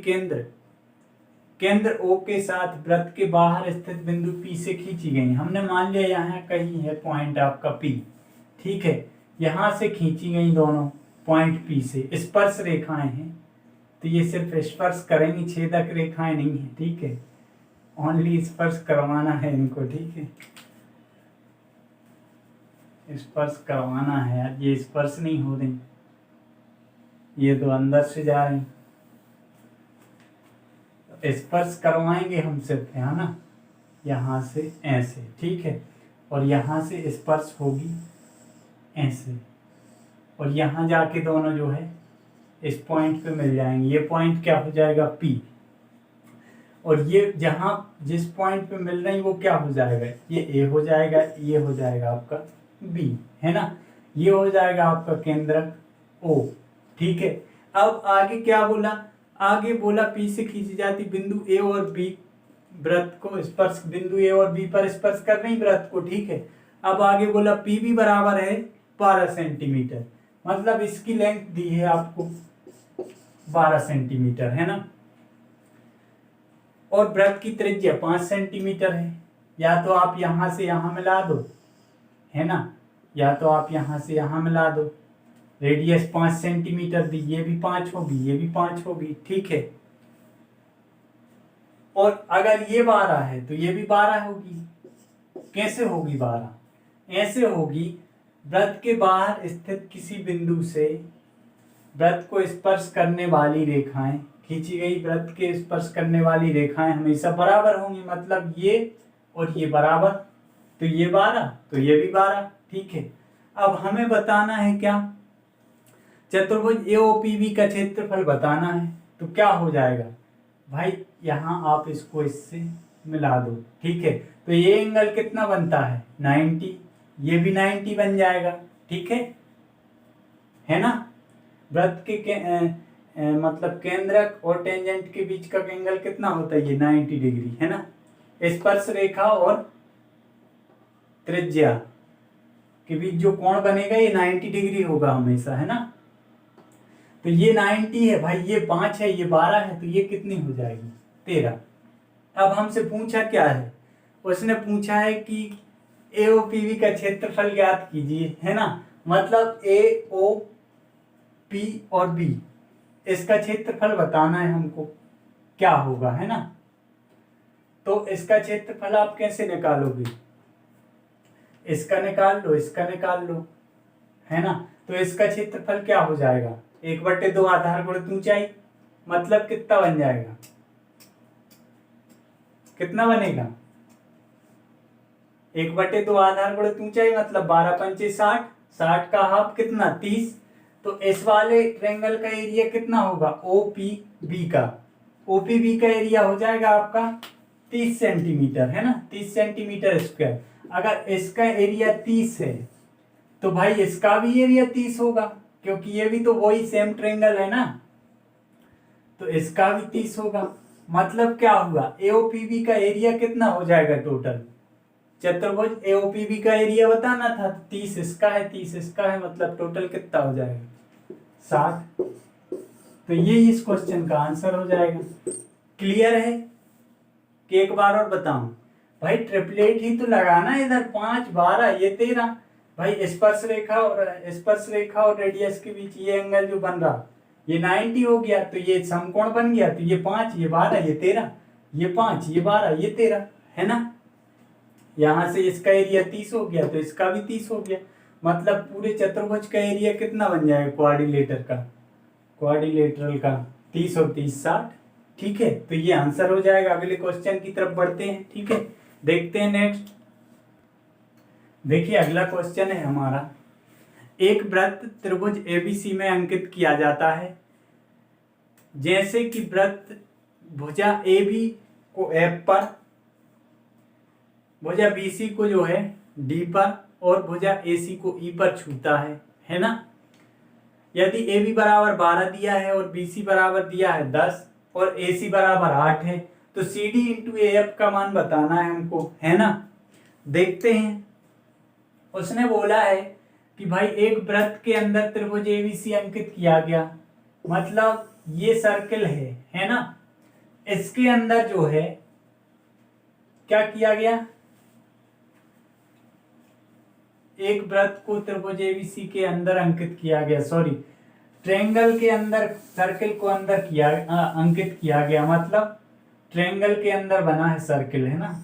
केंद्र O के साथ वृत्त के बाहर स्थित बिंदु P से खींची गई। हमने मान लिया यहाँ कहीं है पॉइंट आपका P, ठीक है। यहाँ से खींची गई दोनों पॉइंट P से, स्पर्श रेखाएं हैं तो ये सिर्फ स्पर्श करेंगी, छेदक रेखाएं नहीं है, ठीक है। ओनली स्पर्श करवाना है इनको, ठीक है। स्पर्श करवाना है यार, ये स्पर्श नहीं हो रही, ये तो अंदर से जा रही। स्पर्श करवाएंगे हम सिर्फ, है ना, यहाँ से ऐसे, ठीक है। और यहाँ से स्पर्श होगी ऐसे, और यहाँ जाके दोनों जो है इस पॉइंट पे मिल जाएंगे। ये पॉइंट क्या हो जाएगा, P। और ये जहाँ जिस पॉइंट पे मिल रही वो क्या हो जाएगा, ये A हो जाएगा, ये हो जाएगा आपका B, है ना। ये हो जाएगा आपका केंद्रक O, ठीक है। अब आगे क्या बोला, आगे बोला P से खींची जाती बिंदु A और B वृत्त को स्पर्श, बिंदु A और B पर स्पर्श कर रही वृत्त को, ठीक है। अब आगे बोला P भी बराबर है 12 सेंटीमीटर, मतलब इसकी लेंथ दी है आपको 12 सेंटीमीटर, है ना। और वृत्त की त्रिज्या 5 सेंटीमीटर है। या तो आप यहां से यहां मिला दो, है ना, या तो आप यहां से यहां मिला दो। रेडियस 5 सेंटीमीटर दी, ये भी 5 होगी, ये भी 5 होगी, ठीक है। और अगर ये 12 है तो ये भी 12 होगी। कैसे होगी 12, ऐसे होगी, वृत्त के बाहर स्थित किसी बिंदु से वृत्त को स्पर्श करने वाली रेखाएं खींची गई, वृत्त के स्पर्श करने वाली रेखाएं हमेशा बराबर होंगी, मतलब ये और ये बराबर, तो ये 12 तो ये भी 12, ठीक है। अब हमें बताना है क्या, चतुर्भुज AOPB का क्षेत्रफल बताना है। तो क्या हो जाएगा भाई, यहाँ आप इसको इससे मिला दो, ठीक है। तो ये एंगल कितना बनता है 90, ये भी 90 बन जाएगा, ठीक है ना। वृत्त के मतलब केंद्रक और टेंजेंट के बीच का एंगल कितना होता है, ये 90 डिग्री, है ना। स्पर्श रेखा और त्रिज्या के बीच जो कोण बनेगा ये 90 डिग्री होगा हमेशा, है ना। तो ये 90 है भाई, ये 5 है, ये 12 है, तो ये कितनी हो जाएगी 13। अब हमसे पूछा क्या है, उसने पूछा है कि AOPB का क्षेत्रफल ज्ञात कीजिए, है ना। मतलब AOP और B इसका क्षेत्रफल बताना है हमको, क्या होगा, है ना। तो इसका क्षेत्रफल आप कैसे निकालोगे, इसका निकाल लो, इसका निकाल लो, है ना। तो इसका क्षेत्रफल क्या हो जाएगा, 1/2 आधार गुणित ऊंचाई, मतलब कितना बन जाएगा, कितना बनेगा 1/2 आधार गुणित ऊंचाई, मतलब 12 पंचे 60, 60 का हाफ कितना 30। तो इस वाले ट्रायंगल का एरिया कितना होगा, OPB का एरिया हो जाएगा आपका 30 सेंटीमीटर, है ना, 30 सेंटीमीटर स्क्वायर। अगर इसका एरिया 30 है तो भाई इसका भी एरिया 30 होगा, क्योंकि ये भी तो वही सेम ट्रायंगल है ना, तो इसका भी 30 होगा। मतलब क्या हुआ, AOPB का एरिया कितना हो जाएगा टोटल, चतुर्भुज AOPB का एरिया बताना था, 30 इसका है, 30 इसका है, मतलब टोटल कितना हो जाएगा 60। तो ये इस क्वेश्चन का आंसर हो जाएगा। क्लियर है कि एक बार और बताऊं, भाई ट्रिपलेट ही तो लगाना है इधर, 5 12 ये 13। भाई स्पर्श रेखा और रेडियस के बीच ये एंगल जो बन रहा ये 90 हो गया, तो ये समकोण बन गया, तो ये 5 ये 12 ये 13, ये 5 ये 12 ये 13, है ना। यहां से इसका एरिया 30 हो गया तो इसका भी 30 हो गया, मतलब पूरे चतुर्भुज का एरिया कितना बन जाएगा क्वाड्रिलेटरल का 30 और 30 60, ठीक है, तो ये आंसर हो जाएगा। अगले क्वेश्चन की तरफ बढ़ते हैं। ठीक है, देखते हैं नेक्स्ट। देखिए अगला क्वेश्चन है हमारा, एक वृत्त त्रिभुज एबीसी में अंकित किया जाता है। जैसे कि वृत्त भुजा AB को F पर, भुजा BC को जो है D पर और भुजा AC को E पर छूता है ना। यदि AB बराबर 12 दिया है और BC बराबर दिया है 10 और AC बराबर 8 है, तो CD इंटू AF का मान बताना है हमको, है ना। देखते हैं, उसने बोला है कि भाई एक वृत्त के अंदर त्रिभुज ABC अंकित किया गया, मतलब ये सर्किल है ना। इसके अंदर जो है क्या किया गया, एक वृत्त को त्रिभुज ABC के अंदर अंकित किया गया, सॉरी ट्रायंगल के अंदर, सर्किल को अंदर किया अंकित किया गया, मतलब ट्रायंगल के अंदर बना है सर्किल, है ना।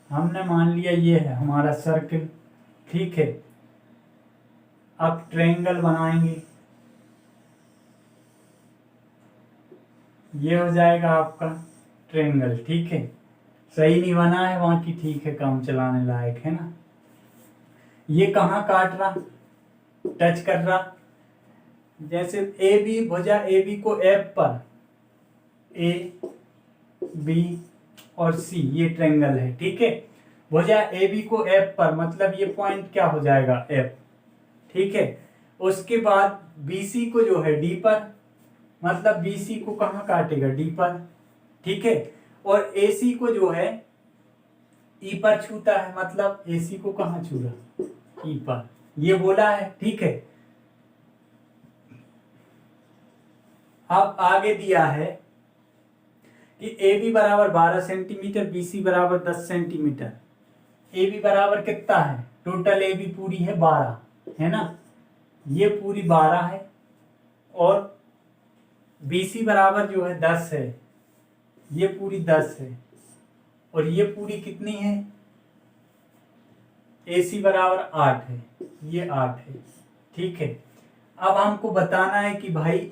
हमने मान लिया ये है हमारा सर्किल, ठीक है। अब ट्रायंगल बनाएंगे, ये हो जाएगा आपका ट्रायंगल, ठीक है। सही नहीं बना है, बाकी ठीक है, काम चलाने लायक है ना। ये कहाँ काट रहा, टच कर रहा, जैसे AB, भुजा AB को F पर, A B और C ये ट्रायंगल है, ठीक है। भुजा AB को F पर, मतलब ये पॉइंट क्या हो जाएगा F, ठीक है। उसके बाद BC को जो है D पर, मतलब BC को कहाँ काटेगा D पर, ठीक है। और AC को जो है E पर छूता है, मतलब AC को कहाँ छू रहा, E पर, ये बोला है, ठीक है। अब आगे दिया है कि AB बराबर 12 सेंटीमीटर, BC बराबर 10 सेंटीमीटर। AB बराबर कितना है, टोटल AB पूरी है 12, है ना, ये पूरी 12 है, और BC बराबर जो है 10 है, ये पूरी 10 है, और ये पूरी कितनी है, AC बराबर 8 है, ये 8 है, ठीक है। अब हमको बताना है कि भाई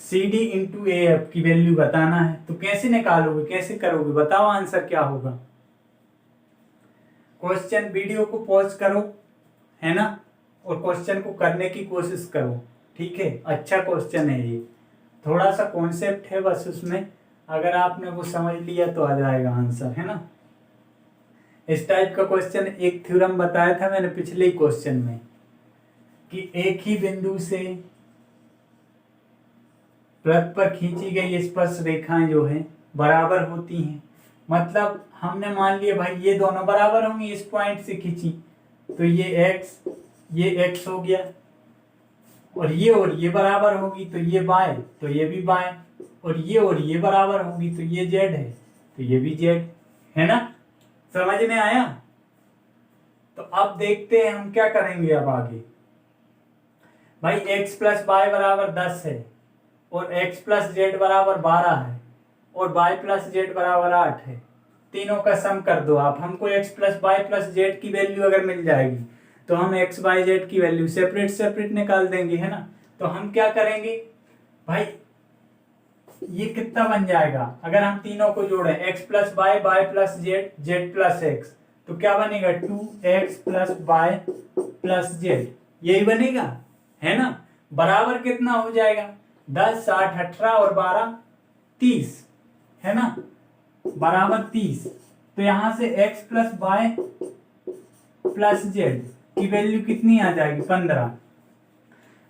CD इंटू AF की वैल्यू बताना है, तो कैसे निकालोगे, कैसे करोगे, बताओ आंसर क्या होगा। क्वेश्चन वीडियो को पॉज करो, है ना, और क्वेश्चन को करने की कोशिश करो, ठीक है। अच्छा क्वेश्चन है ये, थोड़ा सा कॉन्सेप्ट है बस उसमें, अगर आपने वो समझ लिया तो आ जाएगा आंसर, है ना। इस टाइप का क्वेश्चन, एक थ्योरम बताया था मैंने पिछले ही क्वेश्चन में कि एक ही बिंदु से वृत्त पर खींची गई स्पर्श रेखाएं जो है बराबर होती हैं, मतलब हमने मान लिया भाई ये दोनों बराबर होंगी, इस पॉइंट से खींची तो ये x हो गया, और ये बराबर होगी तो ये बाय, तो ये भी बाय, और ये बराबर होगी तो ये z है, तो ये भी z है ना। समझ में आया। तो अब देखते हैं हम क्या करेंगे अब आगे। भाई x प्लस वाई बराबर 10 है, और x प्लस जेड बराबर 12 है, और y प्लस जेड बराबर 8 है। तीनों का सम कर दो आप, हमको x plus Y plus Z की वैल्यू अगर मिल जाएगी तो हम x y z की वैल्यू सेपरेट सेपरेट निकाल देंगे, है ना। तो हम क्या करेंगे भाई, ये कितना बन जाएगा अगर हम तीनों को जोड़े, x plus Y, Y plus Z, Z plus X, तो क्या बनेगा 2x plus Y plus Z, यही बनेगा, है ना। बराबर कितना हो जाएगा, 10, 8, 18 और 12 30, है ना, बराबर 30। तो यहां से x plus Y plus Z की वैल्यू कितनी आ जाएगी, 15।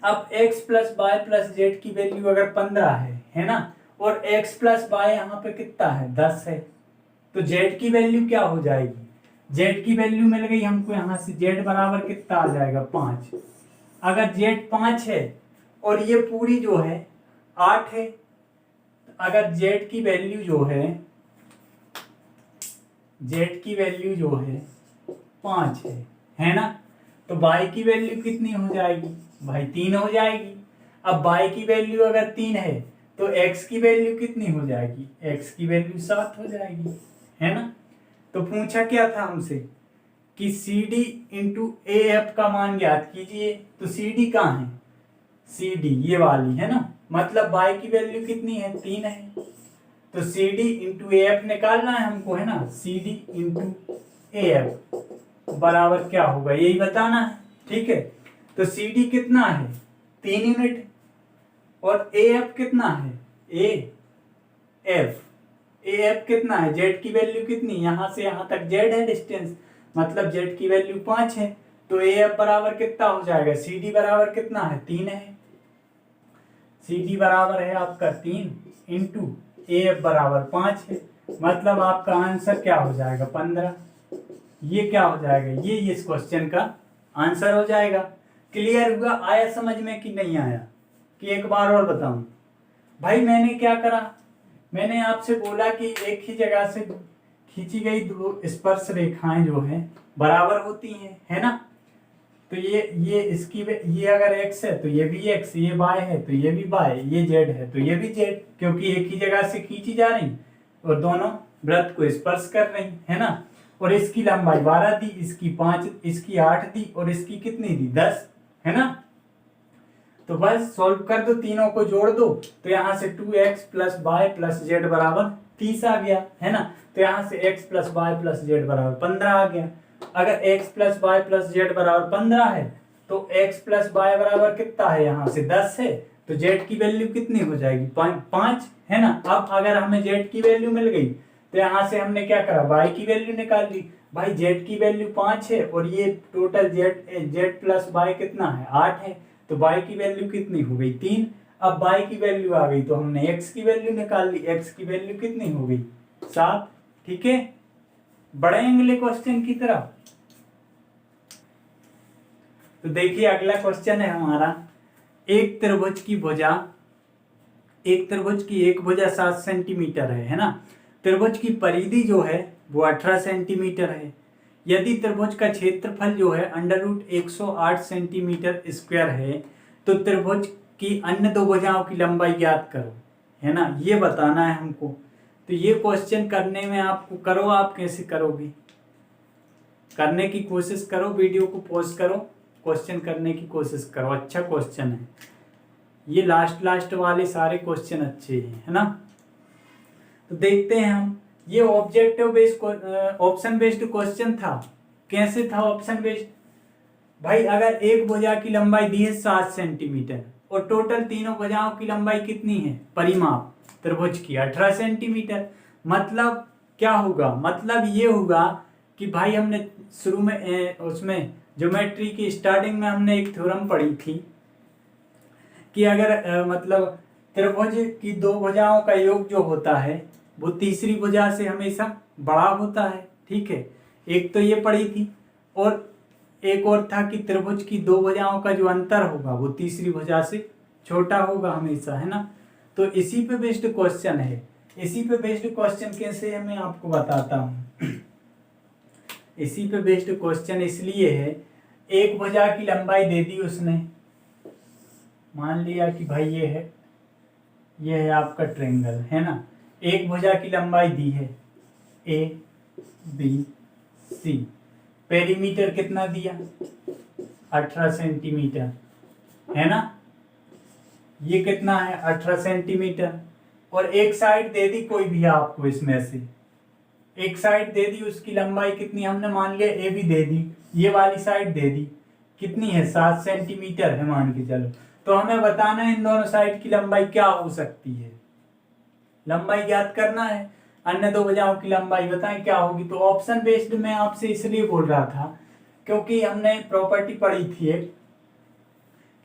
अब x plus Y plus Z की वैल्यू अगर 15 है ना, और x प्लस वाई यहाँ पे कितना है 10 है, तो z की वैल्यू क्या हो जाएगी, z की वैल्यू मिल गई हमको यहाँ से, z बराबर कितना आ जाएगा 5। अगर z 5 है और ये पूरी जो है 8 है, अगर z की वैल्यू जो है, z की वैल्यू जो है 5 है ना, तो y की वैल्यू कितनी हो जाएगी भाई 3 हो जाएगी। अब y की वैल्यू अगर 3 है तो x की वैल्यू कितनी हो जाएगी, x की वैल्यू 7 हो जाएगी, है ना। तो पूछा क्या था हमसे कि CD इंटू AF का मान ज्ञात कीजिए, तो CD कहाँ है, सी डी, ये वाली है ना, मतलब y की वैल्यू कितनी है 3 है, तो C D into A F निकालना है हमको, है ना, C D into A F बराबर क्या होगा यही बताना है, ठीक है। तो सी डी कितना है 3 यूनिट और ए एफ कितना है ए एफ कितना है, जेड की वैल्यू कितनी, यहां से यहां तक जेड है डिस्टेंस, मतलब जेड की वैल्यू 5 है, तो ए एफ बराबर कितना हो जाएगा, सी डी बराबर कितना है 3 है, सी डी बराबर है आपका 3 इंटू ए एफ बराबर 5 है, मतलब आपका आंसर क्या हो जाएगा 15। ये क्या हो जाएगा, ये इस क्वेश्चन का आंसर हो जाएगा। क्लियर हुआ, आया समझ में कि नहीं आया, कि एक बार और बताऊं। भाई मैंने क्या करा, मैंने आपसे बोला कि एक ही जगह से खींची गई दो स्पर्श रेखाएं जो है बराबर होती हैं, है ना, तो ये इसकी ये अगर x है तो ये भी x, ये y है तो ये भी y, ये z है तो ये भी z, क्योंकि एक ही जगह से खींची जा रही और दोनों वृत्त को स्पर्श कर रही, है ना। और इसकी लंबाई 12 दी, इसकी 5, इसकी 8 दी और इसकी कितनी दी 10, है ना। तो बस सॉल्व कर दो, तीनों को जोड़ दो, तो यहाँ से 2x plus Y plus Z बराबर 30 आ गया, है ना। तो यहाँ से x plus Y plus Z बराबर 15 आ गया। अगर x plus Y plus Z बराबर 15 है तो x प्लस वाई बराबर कितना है, यहाँ से 10 है, तो z की वैल्यू कितनी हो जाएगी 5, है ना। अब अगर हमें z की वैल्यू मिल गई तो यहाँ से हमने क्या करा, y की वैल्यू निकाल ली। भाई z की वैल्यू 5 है और ये टोटल z प्लस वाई कितना है 8 है, तो y की वैल्यू कितनी हो गई 3। अब y की वैल्यू आ गई तो हमने x की वैल्यू निकाल ली, x की वैल्यू कितनी हो गई 7, ठीक है। बढ़े अगले क्वेश्चन की तरफ। तो देखिए अगला क्वेश्चन है हमारा, एक त्रिभुज की एक भुजा 7 सेंटीमीटर है ना। त्रिभुज की परिधि जो है वो 18 सेंटीमीटर है। यदि त्रिभुज का क्षेत्रफल जो है √108 सेंटीमीटर स्क्वायर है तो त्रिभुज की अन्य दो भुजाओं की लंबाई ज्ञात करो, है ना, ये बताना है हमको। तो ये क्वेश्चन करने में आपको करो, आप कैसे करोगे, करने की कोशिश करो, वीडियो को पॉज करो, क्वेश्चन करने की कोशिश करो। अच्छा क्वेश्चन है ये, लास्ट वाले सारे क्वेश्चन अच्छे हैं, है ना। तो देखते हैं हम, ये objective based option based question था। कैसे था ऑप्शन बेस्ड, भाई अगर एक भुजा की लंबाई दी है 7 सेंटीमीटर और टोटल तीनों भुजाओं की लंबाई कितनी है, परिमाप त्रिभुज की 18 सेंटीमीटर, मतलब क्या होगा, मतलब ये होगा कि भाई हमने शुरू में उसमें ज्योमेट्री की स्टार्टिंग में हमने एक थ्योरम पढ़ी थी कि अगर मतलब त्रिभुज की दो भुजाओं का योग जो होता है वो तीसरी भुजा से हमेशा बड़ा होता है, ठीक है। एक तो ये पढ़ी थी और एक और था कि त्रिभुज की दो भुजाओं का जो अंतर होगा वो तीसरी भुजा से छोटा होगा हमेशा, है ना। तो इसी पे बेस्ड क्वेश्चन है। इसी पे बेस्ड क्वेश्चन कैसे है मैं आपको बताता हूँ। इसी पे बेस्ड क्वेश्चन इसलिए है, एक भुजा की लंबाई दे दी उसने, मान लिया कि भाई ये है आपका ट्रायंगल, है ना। एक भुजा की लंबाई दी है ए बी सी, पेरीमीटर कितना दिया 18 सेंटीमीटर, है ना, ये कितना है 18 सेंटीमीटर। और एक साइड दे दी कोई भी आपको, इसमें से एक साइड दे दी, उसकी लंबाई कितनी हमने मान लिया ए बी दे दी, ये वाली साइड दे दी कितनी है 7 सेंटीमीटर है मान के चलो। तो हमें बताना है इन दोनों साइड की लंबाई क्या हो सकती है, लंबाई ज्ञात करना है। अन्य दो भुजाओं की लंबाई बताएं क्या होगी। तो ऑप्शन बेस्ड में आपसे इसलिए बोल रहा था क्योंकि हमने प्रॉपर्टी पढ़ी थी एक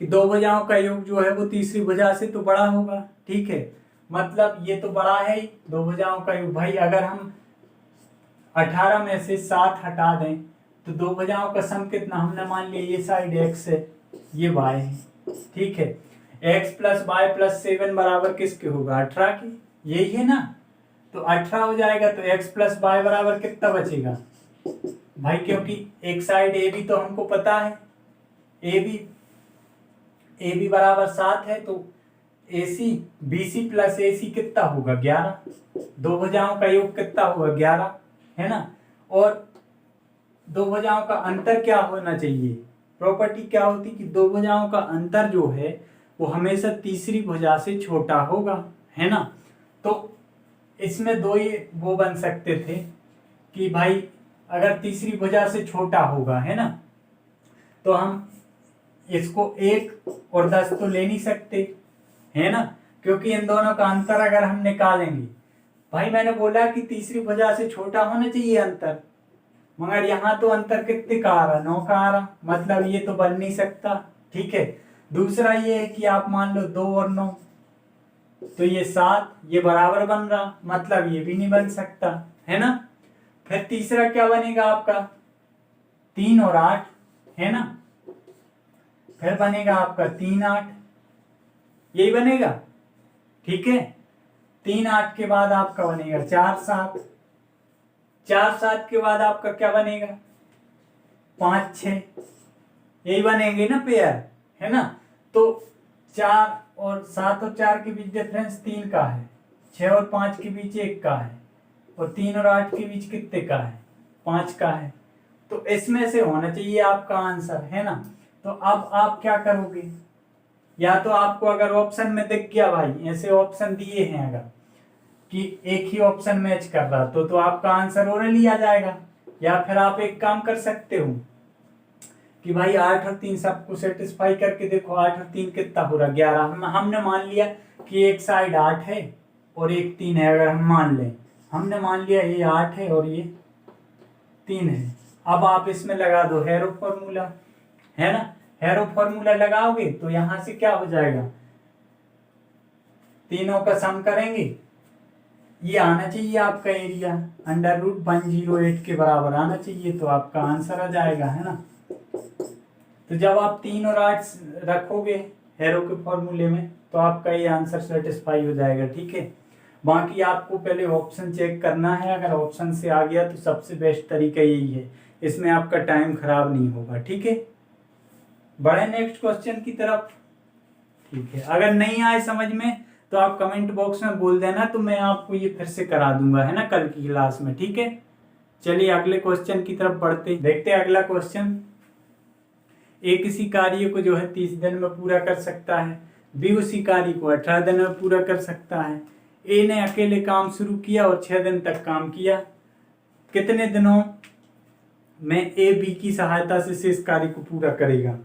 कि दो भुजाओं का योग जो है वो तीसरी भुजा से तो बड़ा होगा, ठीक है। मतलब ये तो बड़ा है ही, दो भुजाओं का योग। भाई अगर हम 18 में से 7 हटा दें तो दो भुजाओं का सम कितना, हमने मान लिया ये साइड x है ये y है, ठीक है। x प्लस वाई प्लस 7 बराबर किसके होगा 18 की, यही है ना। तो 18 हो जाएगा तो x प्लस वाई बराबर कितना बचेगा भाई, क्योंकि एक साइड ए बी तो हमको पता है, ए बी बराबर 7 है, तो AC BC प्लस AC कितना होगा 11, दो भुजाओं का योग कितना होगा 11, है ना। और दो भुजाओं का अंतर क्या होना चाहिए, प्रॉपर्टी क्या होती कि दो भुजाओं का अंतर जो है वो हमेशा तीसरी भुजा से छोटा होगा, है ना। तो इसमें दो ही वो बन सकते थे कि भाई अगर तीसरी भुजा से छोटा होगा, है ना, तो हम इसको 1 और 10 तो ले नहीं सकते, है ना, क्योंकि इन दोनों का अंतर अगर हम निकालेंगे, भाई मैंने बोला कि तीसरी भुजा से छोटा होना चाहिए अंतर, मगर यहाँ तो अंतर कितने का आ रहा, 9 का आ रहा, मतलब ये तो बन नहीं सकता। ठीक है, दूसरा ये है कि आप मान लो 2 और 9, तो ये 7, ये बराबर बन रहा, मतलब ये भी नहीं बन सकता, है ना। फिर तीसरा क्या बनेगा आपका, 3 और 8, है ना, फिर बनेगा आपका 3 8, यही बनेगा। ठीक है, 3 8 के बाद आपका बनेगा 4 7, 4 7 के बाद आपका क्या बनेगा, 5 6, यही बनेंगे ना पेयर, है ना। तो 4 और 7 और 4 के बीच डिफरेंस 3 का है, 6 और 5 के बीच 1 का है, और 3 और 8 के बीच कितने का है, 5 का है। तो इसमें से होना चाहिए आपका आंसर, है ना। तो अब आप क्या करोगे, या तो आपको अगर ऑप्शन में दिख गया भाई, ऐसे ऑप्शन दिए हैं अगर कि एक ही ऑप्शन मैच कर रहा, तो आपका आंसर ओरली आ जाएगा। या फिर आप एक काम कर सकते हो कि भाई 8 और 3 सबको सेटिस्फाई करके देखो, 8 और 3 कितना हो रहा, 11। हमने मान लिया कि एक साइड 8 है और एक 3 है, अगर हम मान लें, हमने मान लिया ये 8 है और ये 3 है। अब आप इसमें लगा दो हैरो फॉर्मूला, है ना। हैरो फॉर्मूला लगाओगे तो यहां से क्या हो जाएगा, तीनों का सम करेंगे, ये आना चाहिए आपका एरिया √108 के बराबर आना चाहिए, तो आपका आंसर आ जाएगा, है ना। तो जब आप 3 और 8 रखोगे हैरो के फॉर्मूले में, तो आपका ये आंसर सेटिस्फाई हो जाएगा। ठीक है, बाकी आपको पहले ऑप्शन चेक करना है, अगर ऑप्शन से आ गया तो सबसे बेस्ट तरीका यही है, इसमें आपका टाइम खराब नहीं होगा। ठीक है, बढ़े नेक्स्ट क्वेश्चन की तरफ। ठीक है, अगर नहीं आए समझ में तो आप कमेंट बॉक्स में बोल देना, तो मैं आपको ये फिर से करा दूंगा, है ना, कल की क्लास में। ठीक है, चलिए अगले क्वेश्चन की तरफ बढ़ते, देखते हैं अगला क्वेश्चन। ए किसी कार्य को जो है 30 दिन में पूरा कर सकता है, बी उसी कार्य को 18 दिन में पूरा कर सकता है। ए ने अकेले काम शुरू किया और 6 दिन तक काम किया, कितने दिनों में ए बी की सहायता से इस कार्य को पूरा करेगा।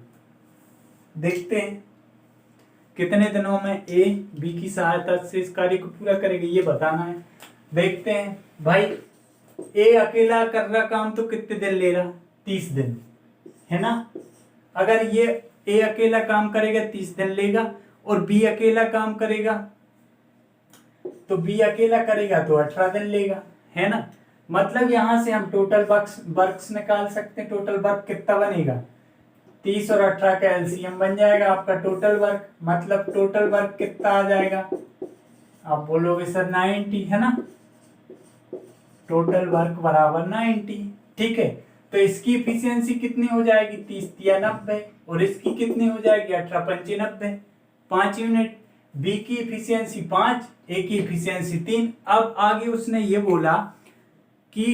देखते हैं कितने दिनों में ए बी की सहायता से इस कार्य को पूरा करेगा, ये बताना है। देखते हैं भाई, ए अकेला कर रहा काम तो कितने दिन ले रहा, 30 दिन, है ना। अगर ये ए अकेला काम करेगा 30 दिन लेगा, और बी अकेला काम करेगा तो बी अकेला करेगा तो 18 दिन लेगा, है ना। मतलब यहां से हम टोटल वर्क्स निकाल सकते हैं। टोटल वर्क कितना बनेगा, 30 और 18 का एलसीएम बन जाएगा आपका टोटल वर्क, मतलब टोटल वर्क कितना आ जाएगा, आप बोलोगे सर 90, है ना। टोटल वर्क बराबर 90। ठीक है, तो इसकी इफिशियंसी कितनी हो जाएगी, 30 या 90, और इसकी कितनी हो जाएगी, 18 5 90, 5 यूनिट। बी की इफिशियंसी 5, ए की इफिशियंसी 3। अब आगे उसने ये बोला कि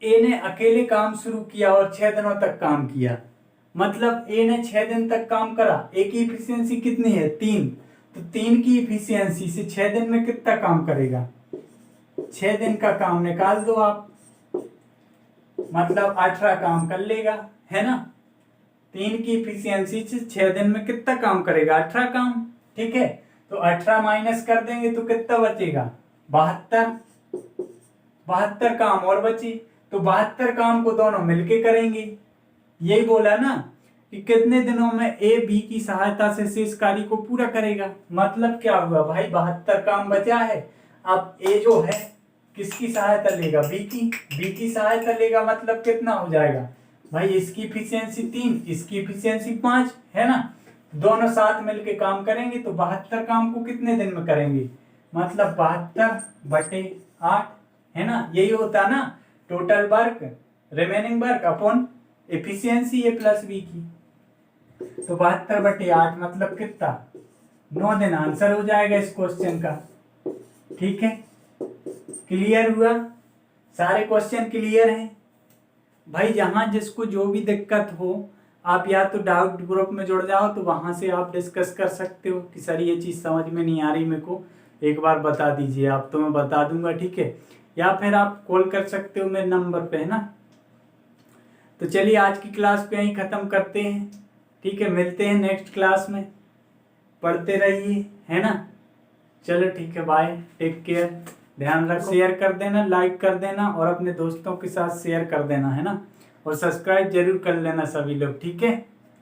ए ने अकेले काम शुरू किया और 6 दिनों तक काम किया, मतलब ए ने 6 दिन तक काम करा, ए की इफिशियंसी कितनी है, 3, तो 3 की इफिशियंसी से 6 दिन में कितना काम करेगा, 6 दिन का काम निकाल दो आप, मतलब 18 काम कर लेगा, है ना। 3 की इफिशियंसी से 6 दिन में कितना काम करेगा, 18 काम। ठीक है, तो 18 माइनस कर देंगे तो कितना बचेगा, 72, 72 काम और बची, तो 72 काम को दोनों मिलके करेंगे। यही बोला ना कि कितने दिनों में ए बी की सहायता से शेष कार्य को पूरा करेगा। मतलब क्या हुआ भाई, 72 काम बचा है। अब ए जो है किसकी सहायता लेगा, बी की सहायता लेगा, मतलब कितना हो जाएगा भाई, इसकी इफिशियंसी 3, इसकी इफिशियंसी 5, है ना। दोनों साथ मिलके काम करेंगे तो 72 काम को कितने दिन में करेंगे, मतलब 72/8, है ना। यही होता ना total work remaining work upon efficiency a plus b की, तो 72/8 मतलब कितना, 9 दिन आंसर हो जाएगा इस क्वेश्चन का। ठीक है, क्लियर हुआ, सारे क्वेश्चन क्लियर हैं भाई। जहां जिसको जो भी दिक्कत हो आप या तो डाउट ग्रुप में जुड़ जाओ, तो वहाँ से आप डिस्कस कर सकते हो कि सर ये चीज़ समझ में नहीं आ रही मेरे को, एक बार बता दीजिए आप, तो मैं बता दूंगा, ठीक है। या फिर आप कॉल कर सकते हो मेरे नंबर पे, है ना। तो चलिए आज की क्लास पे यहीं ख़त्म करते हैं, ठीक है। मिलते हैं नेक्स्ट क्लास में, पढ़ते रहिए, है ना। चलो ठीक है, बाय, टेक केयर, ध्यान रखो। शेयर कर देना, लाइक कर देना और अपने दोस्तों के साथ शेयर कर देना, है ना। और सब्सक्राइब जरूर कर लेना सभी लोग, ठीक है।